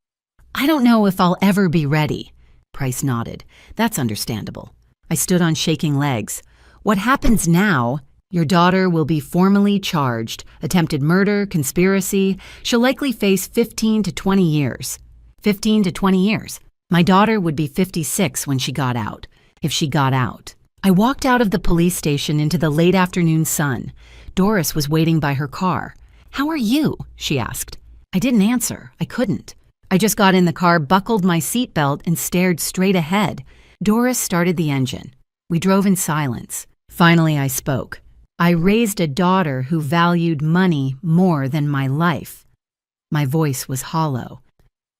I don't know if I'll ever be ready. Price nodded. That's understandable. I stood on shaking legs. What happens now? Your daughter will be formally charged. Attempted murder, conspiracy. She'll likely face 15 to 20 years. 15 to 20 years. My daughter would be 56 when she got out. If she got out. I walked out of the police station into the late afternoon sun. Doris was waiting by her car. How are you? She asked. I didn't answer. I couldn't. I just got in the car, buckled my seatbelt, and stared straight ahead. Doris started the engine. We drove in silence. Finally, I spoke. I raised a daughter who valued money more than my life. My voice was hollow.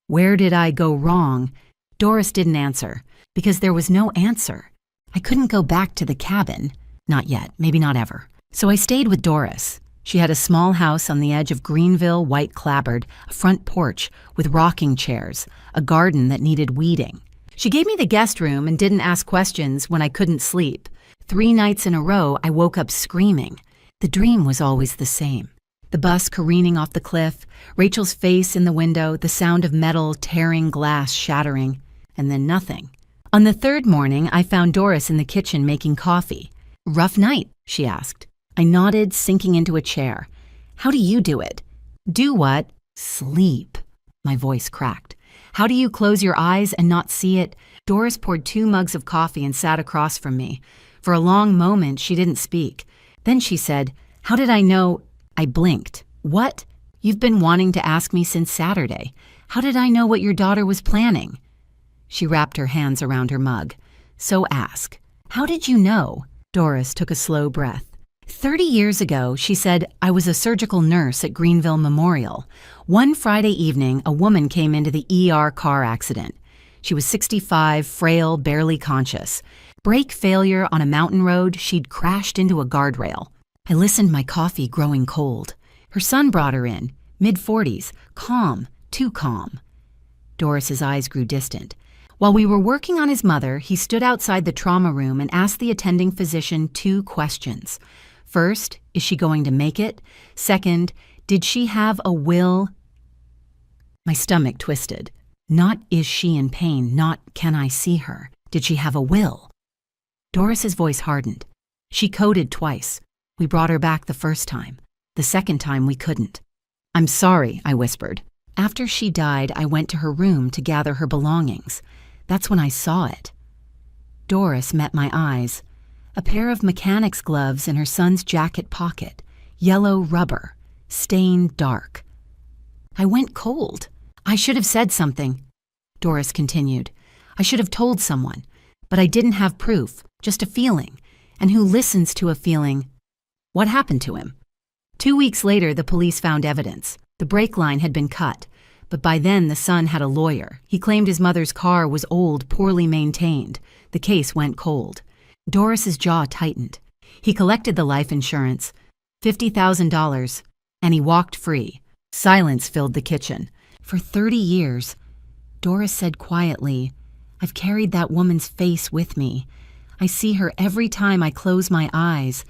Where did I go wrong? Doris didn't answer, because there was no answer. I couldn't go back to the cabin. Not yet, maybe not ever. So I stayed with Doris. She had a small house on the edge of Greenville, white clapboard, a front porch with rocking chairs, a garden that needed weeding. She gave me the guest room and didn't ask questions when I couldn't sleep. 3 nights in a row, I woke up screaming. The dream was always the same. The bus careening off the cliff, Rachel's face in the window, the sound of metal tearing glass shattering, and then nothing. On the 3rd morning, I found Doris in the kitchen making coffee. Rough night, she asked. I nodded, sinking into a chair. How do you do it? Do what? Sleep. My voice cracked. How do you close your eyes and not see it? Doris poured 2 mugs of coffee and sat across from me. For a long moment, she didn't speak. Then she said, how did I know? I blinked. What? You've been wanting to ask me since Saturday. How did I know what your daughter was planning? She wrapped her hands around her mug. So ask. How did you know? Doris took a slow breath. 30 years ago, she said, I was a surgical nurse at Greenville Memorial. One Friday evening, a woman came into the ER car accident. She was 65, frail, barely conscious. Brake failure on a mountain road, she'd crashed into a guardrail. I listened, my coffee growing cold. Her son brought her in, mid-40s, calm, too calm. Doris's eyes grew distant. While we were working on his mother, he stood outside the trauma room and asked the attending physician 2 questions. First, is she going to make it? Second, did she have a will? My stomach twisted. Not is she in pain, not can I see her. Did she have a will? Doris's voice hardened. She coded twice. We brought her back the first time. The second time we couldn't. I'm sorry, I whispered. After she died, I went to her room to gather her belongings. That's when I saw it. Doris met my eyes. A pair of mechanic's gloves in her son's jacket pocket. Yellow rubber. Stained dark. I went cold. I should have said something. Doris continued. I should have told someone. But I didn't have proof, just a feeling. And who listens to a feeling? What happened to him? 2 weeks later, the police found evidence. The brake line had been cut. But by then, the son had a lawyer. He claimed his mother's car was old, poorly maintained. The case went cold. Doris's jaw tightened. He collected the life insurance, $50,000, and he walked free. Silence filled the kitchen. For 30 years, Doris said quietly, I've carried that woman's face with me. I see her every time I close my eyes,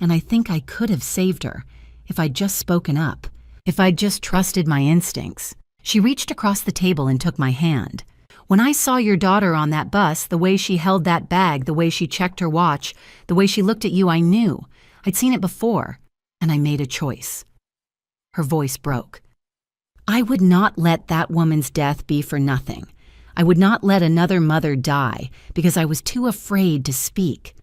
and I think I could have saved her if I'd just spoken up, if I'd just trusted my instincts. She reached across the table and took my hand. When I saw your daughter on that bus, the way she held that bag, the way she checked her watch, the way she looked at you, I knew. I'd seen it before, and I made a choice. Her voice broke. I would not let that woman's death be for nothing. I would not let another mother die because I was too afraid to speak.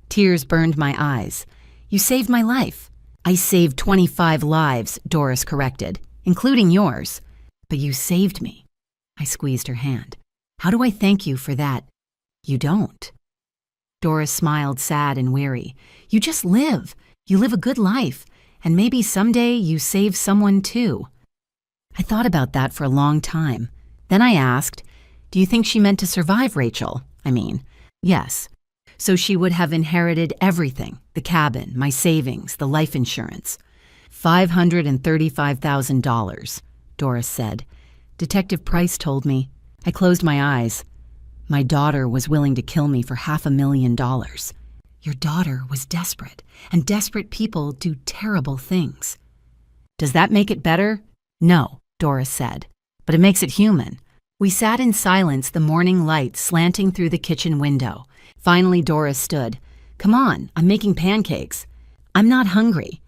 Tears burned my eyes. You saved my life. I saved 25 lives, Doris corrected, including yours. But you saved me. I squeezed her hand. How do I thank you for that? You don't. Doris smiled, sad and weary. You just live. You live a good life. And maybe someday you save someone too. I thought about that for a long time. Then I asked, do you think she meant to survive Rachel? Yes. So she would have inherited everything, the cabin, my savings, the life insurance. $535,000, Doris said. Detective Price told me. I closed my eyes. My daughter was willing to kill me for $500,000. Your daughter was desperate, and desperate people do terrible things. Does that make it better? No, Doris said, but it makes it human. We sat in silence, the morning light slanting through the kitchen window. Finally, Doris stood. Come on, I'm making pancakes. I'm not hungry.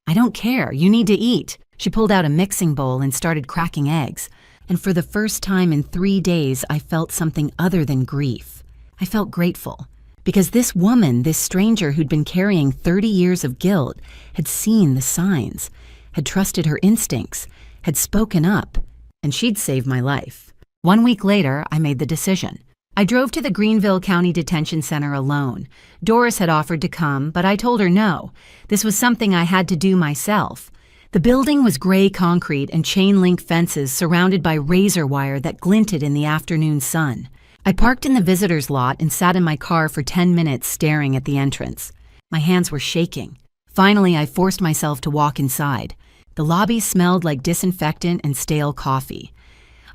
I don't care, you need to eat. She pulled out a mixing bowl and started cracking eggs. And for the first time in 3 days, I felt something other than grief. I felt grateful. Because this woman, this stranger who'd been carrying 30 years of guilt, had seen the signs, had trusted her instincts, had spoken up, and she'd saved my life. 1 week later, I made the decision. I drove to the Greenville County Detention Center alone. Doris had offered to come, but I told her no. This was something I had to do myself. The building was gray concrete and chain-link fences surrounded by razor wire that glinted in the afternoon sun. I parked in the visitor's lot and sat in my car for 10 minutes staring at the entrance. My hands were shaking. Finally, I forced myself to walk inside. The lobby smelled like disinfectant and stale coffee.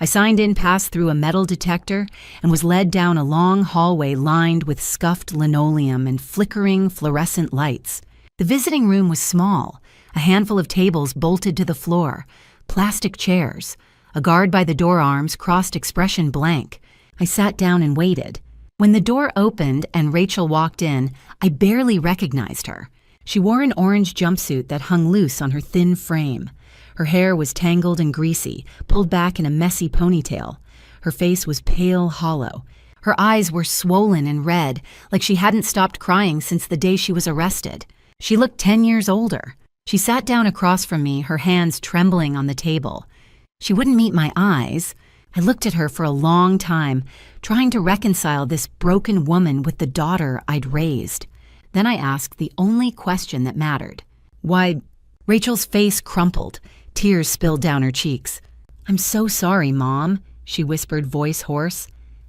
I signed in, passed through a metal detector, and was led down a long hallway lined with scuffed linoleum and flickering fluorescent lights. The visiting room was small, a handful of tables bolted to the floor, plastic chairs. A guard by the door arms crossed expression blank. I sat down and waited. When the door opened and Rachel walked in, I barely recognized her. She wore an orange jumpsuit that hung loose on her thin frame. Her hair was tangled and greasy, pulled back in a messy ponytail. Her face was pale, hollow. Her eyes were swollen and red, like she hadn't stopped crying since the day she was arrested. She looked 10 years older. She sat down across from me, her hands trembling on the table. She wouldn't meet my eyes. I looked at her for a long time, trying to reconcile this broken woman with the daughter I'd raised. Then I asked the only question that mattered. "Why?" Rachel's face crumpled. Tears spilled down her cheeks. "I'm so sorry, Mom," she whispered, voice hoarse.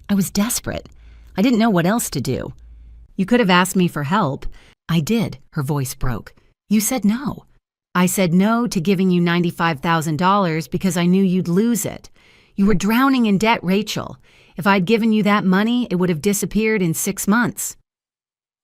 I was desperate. I didn't know what else to do. "You could have asked me for help." "I did," her voice broke. "You said no." "I said no to giving you $95,000 because I knew you'd lose it. You were drowning in debt, Rachel. If I'd given you that money, it would have disappeared in 6 months."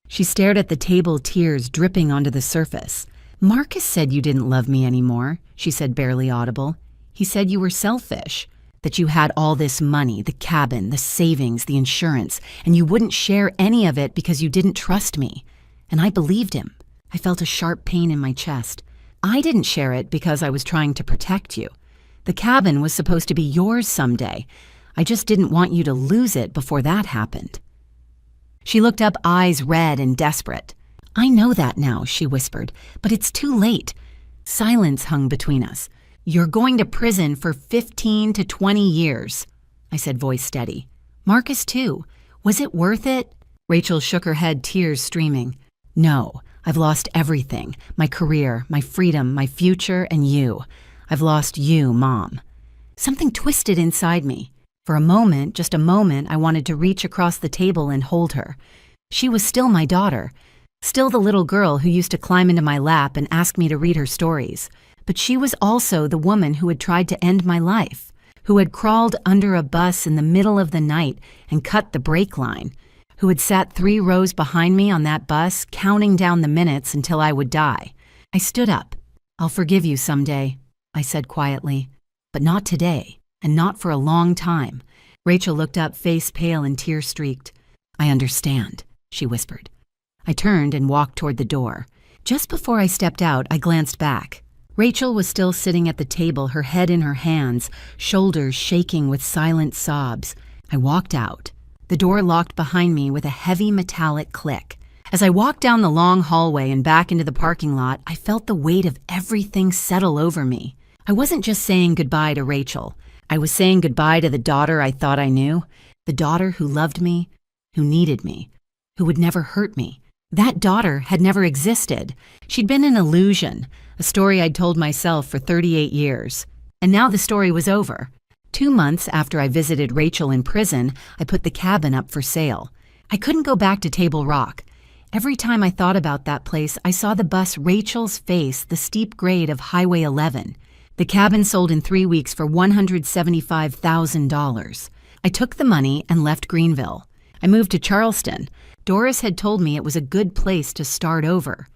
She stared at the table, tears dripping onto the surface. "Marcus said you didn't love me anymore," she said, barely audible. "He said you were selfish, that you had all this money, the cabin, the savings, the insurance, and you wouldn't share any of it because you didn't trust me. And I believed him." I felt a sharp pain in my chest. "I didn't share it because I was trying to protect you. The cabin was supposed to be yours someday. I just didn't want you to lose it before that happened." She looked up, eyes red and desperate. "I know that now," she whispered, "but it's too late." Silence hung between us. "You're going to prison for 15 to 20 years, I said, voice steady. "Marcus, too. Was it worth it?" Rachel shook her head, tears streaming. "No, I've lost everything. My career, my freedom, my future, and you. I've lost you, Mom." Something twisted inside me. For a moment, just a moment, I wanted to reach across the table and hold her. She was still my daughter, still the little girl who used to climb into my lap and ask me to read her stories. But she was also the woman who had tried to end my life, who had crawled under a bus in the middle of the night and cut the brake line, who had sat 3 rows behind me on that bus, counting down the minutes until I would die. I stood up. "I'll forgive you someday," I said quietly, "but not today, and not for a long time." Rachel looked up, face pale and tear-streaked. "I understand," she whispered. I turned and walked toward the door. Just before I stepped out, I glanced back. Rachel was still sitting at the table, her head in her hands, shoulders shaking with silent sobs. I walked out. The door locked behind me with a heavy metallic click. As I walked down the long hallway and back into the parking lot, I felt the weight of everything settle over me. I wasn't just saying goodbye to Rachel. I was saying goodbye to the daughter I thought I knew, the daughter who loved me, who needed me, who would never hurt me. That daughter had never existed. She'd been an illusion, a story I'd told myself for 38 years. And now the story was over. 2 months after I visited Rachel in prison, I put the cabin up for sale. I couldn't go back to Table Rock. Every time I thought about that place, I saw the bus Rachel's face the steep grade of Highway 11. The cabin sold in 3 weeks for $175,000. I took the money and left Greenville. I moved to Charleston. Doris had told me it was a good place to start over.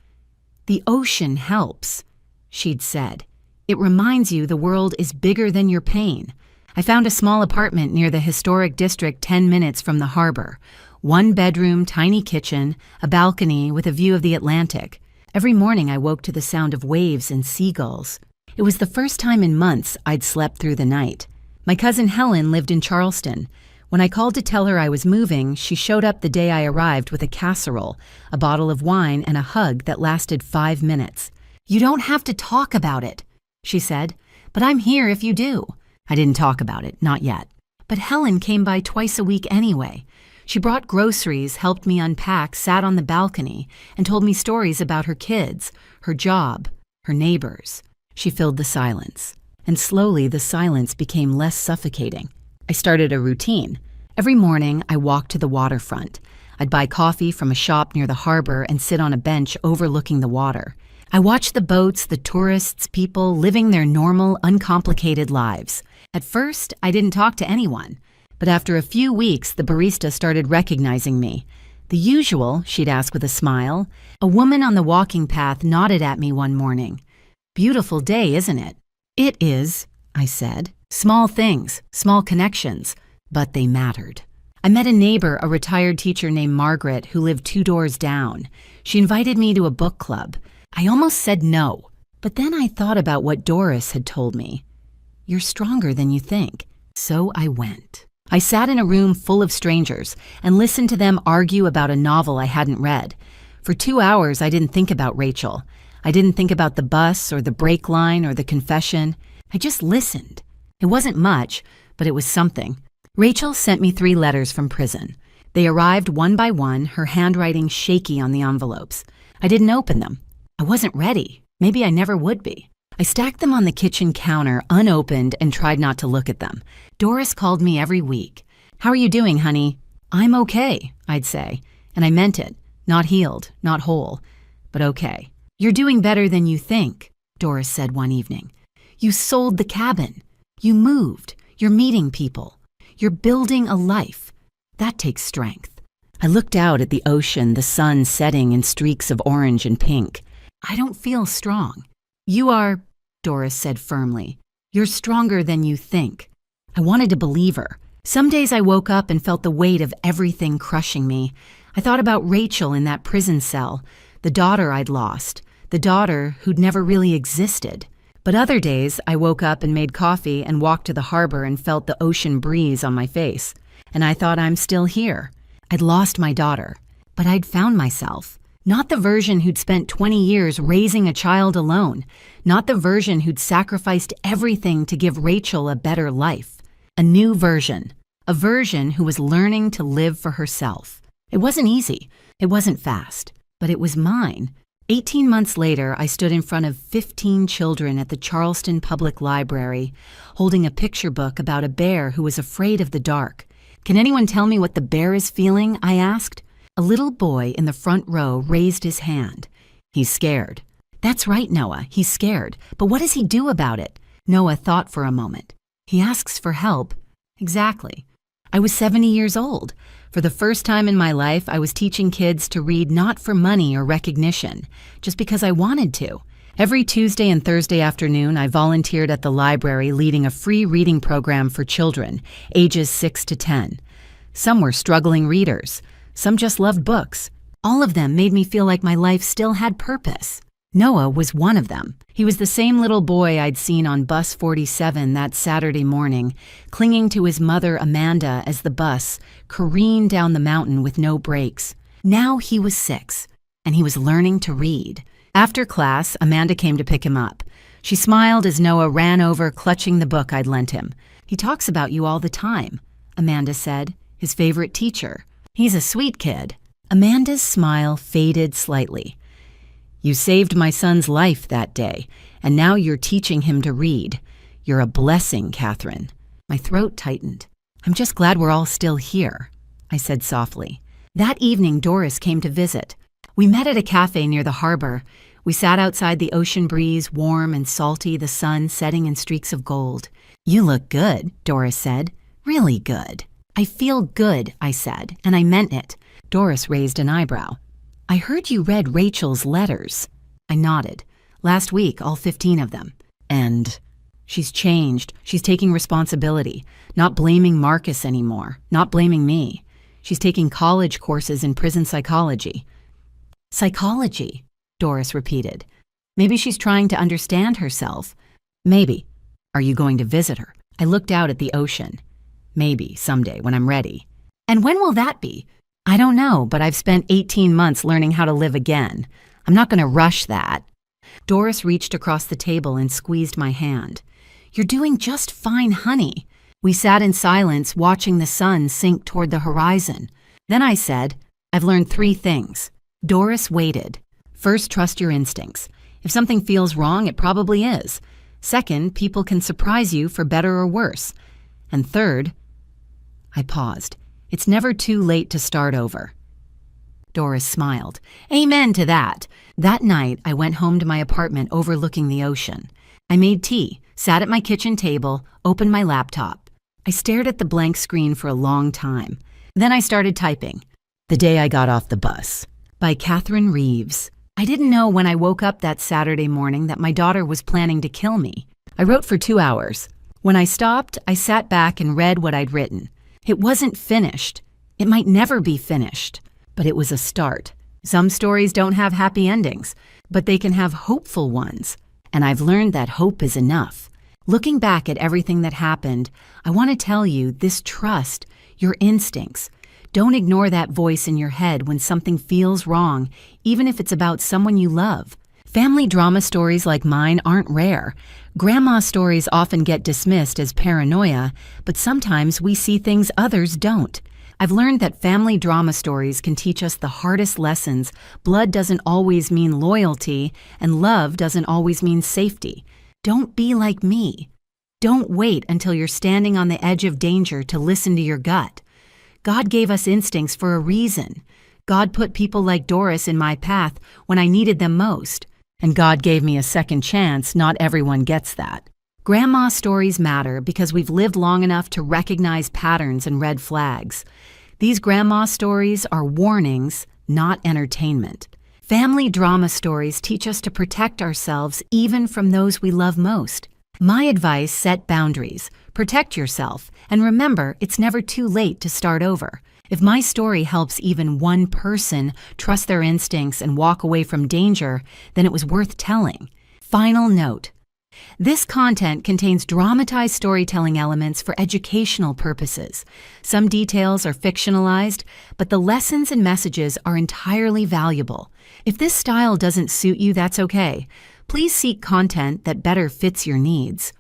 "The ocean helps," she'd said. "It reminds you the world is bigger than your pain." I found a small apartment near the historic district 10 minutes from the harbor. 1 bedroom, tiny kitchen, a balcony with a view of the Atlantic. Every morning I woke to the sound of waves and seagulls. It was the first time in months I'd slept through the night. My cousin Helen lived in Charleston. When I called to tell her I was moving, she showed up the day I arrived with a casserole, a bottle of wine, and a hug that lasted 5 minutes. "You don't have to talk about it," she said, "but I'm here if you do." I didn't talk about it, not yet. But Helen came by twice a week anyway. She brought groceries, helped me unpack, sat on the balcony, and told me stories about her kids, her job, her neighbors. She filled the silence, and slowly the silence became less suffocating. I started a routine. Every morning, I walked to the waterfront. I'd buy coffee from a shop near the harbor and sit on a bench overlooking the water. I watched the boats, the tourists, people living their normal, uncomplicated lives. At first, I didn't talk to anyone. But after a few weeks, the barista started recognizing me. "The usual," she'd ask with a smile. A woman on the walking path nodded at me one morning. "Beautiful day, isn't it?" "It is," I said. Small things, small connections, but they mattered. I met a neighbor, a retired teacher named Margaret, who lived 2 doors down. She invited me to a book club. I almost said no, but then I thought about what Doris had told me. "You're stronger than you think." So I went. I sat in a room full of strangers and listened to them argue about a novel I hadn't read. For 2 hours, I didn't think about Rachel. I didn't think about the bus or the brake line or the confession. I just listened. It wasn't much, but it was something. Rachel sent me 3 letters from prison. They arrived one by one, her handwriting shaky on the envelopes. I didn't open them. I wasn't ready. Maybe I never would be. I stacked them on the kitchen counter unopened and tried not to look at them. Doris called me every week. "How are you doing, honey?" "I'm okay," I'd say. And I meant it. Not healed, not whole, but okay. "You're doing better than you think," Doris said one evening. "You sold the cabin. You moved. You're meeting people. You're building a life. That takes strength." I looked out at the ocean, the sun setting in streaks of orange and pink. "I don't feel strong." "You are," Doris said firmly. "You're stronger than you think." I wanted to believe her. Some days I woke up and felt the weight of everything crushing me. I thought about Rachel in that prison cell, the daughter I'd lost, the daughter who'd never really existed. But other days, I woke up and made coffee and walked to the harbor and felt the ocean breeze on my face. And I thought, I'm still here. I'd lost my daughter, but I'd found myself. Not the version who'd spent 20 years raising a child alone. Not the version who'd sacrificed everything to give Rachel a better life. A new version. A version who was learning to live for herself. It wasn't easy. It wasn't fast. But it was mine. 18 months later, I stood in front of 15 children at the Charleston Public Library, holding a picture book about a bear who was afraid of the dark. "Can anyone tell me what the bear is feeling?" I asked. A little boy in the front row raised his hand. "He's scared." "That's right, Noah, he's scared. But what does he do about it?" Noah thought for a moment. "He asks for help." Exactly. I was 70 years old. For the first time in my life, I was teaching kids to read not for money or recognition, just because I wanted to. Every Tuesday and Thursday afternoon, I volunteered at the library leading a free reading program for children, ages 6 to 10. Some were struggling readers. Some just loved books. All of them made me feel like my life still had purpose. Noah was one of them. He was the same little boy I'd seen on Bus 47 that Saturday morning, clinging to his mother Amanda as the bus careened down the mountain with no brakes. Now he was 6, and he was learning to read. After class, Amanda came to pick him up. She smiled as Noah ran over, clutching the book I'd lent him. "He talks about you all the time," Amanda said, "his favorite teacher. He's a sweet kid." Amanda's smile faded slightly. "You saved my son's life that day, and now you're teaching him to read. You're a blessing, Catherine." My throat tightened. "I'm just glad we're all still here," I said softly. That evening, Doris came to visit. We met at a cafe near the harbor. We sat outside the ocean breeze, warm and salty, the sun setting in streaks of gold. "You look good," Doris said. "Really good." "I feel good," I said, and I meant it. Doris raised an eyebrow. "I heard you read Rachel's letters." I nodded. "Last week, all 15 of them. And she's changed. She's taking responsibility, not blaming Marcus anymore, not blaming me. She's taking college courses in prison psychology." "Psychology," Doris repeated. "Maybe she's trying to understand herself." "Maybe. Are you going to visit her?" I looked out at the ocean. "Maybe, someday, when I'm ready." "And when will that be?" "I don't know, but I've spent 18 months learning how to live again. I'm not going to rush that." Doris reached across the table and squeezed my hand. "You're doing just fine, honey." We sat in silence, watching the sun sink toward the horizon. Then I said, "I've learned 3 things." Doris waited. "First, trust your instincts. If something feels wrong, it probably is. Second, people can surprise you for better or worse. And third," I paused. "It's never too late to start over." Doris smiled. "Amen to that." That night, I went home to my apartment overlooking the ocean. I made tea, sat at my kitchen table, opened my laptop. I stared at the blank screen for a long time. Then I started typing. "The Day I Got Off the Bus" by Catherine Reeves. I didn't know when I woke up that Saturday morning that my daughter was planning to kill me. I wrote for 2 hours. When I stopped, I sat back and read what I'd written. It wasn't finished. It might never be finished, but it was a start. Some stories don't have happy endings, but they can have hopeful ones. And I've learned that hope is enough. Looking back at everything that happened, I want to tell you this: trust your instincts. Don't ignore that voice in your head when something feels wrong, even if it's about someone you love. Family drama stories like mine aren't rare. Grandma stories often get dismissed as paranoia, but sometimes we see things others don't. I've learned that family drama stories can teach us the hardest lessons. Blood doesn't always mean loyalty, and love doesn't always mean safety. Don't be like me. Don't wait until you're standing on the edge of danger to listen to your gut. God gave us instincts for a reason. God put people like Doris in my path when I needed them most. And God gave me a second chance. Not everyone gets that. Grandma stories matter because we've lived long enough to recognize patterns and red flags. These grandma stories are warnings, not entertainment. Family drama stories teach us to protect ourselves even from those we love most. My advice: set boundaries, protect yourself, and remember, it's never too late to start over. If my story helps even one person trust their instincts and walk away from danger, then it was worth telling. Final note: this content contains dramatized storytelling elements for educational purposes. Some details are fictionalized, but the lessons and messages are entirely valuable. If this style doesn't suit you, that's okay. Please seek content that better fits your needs.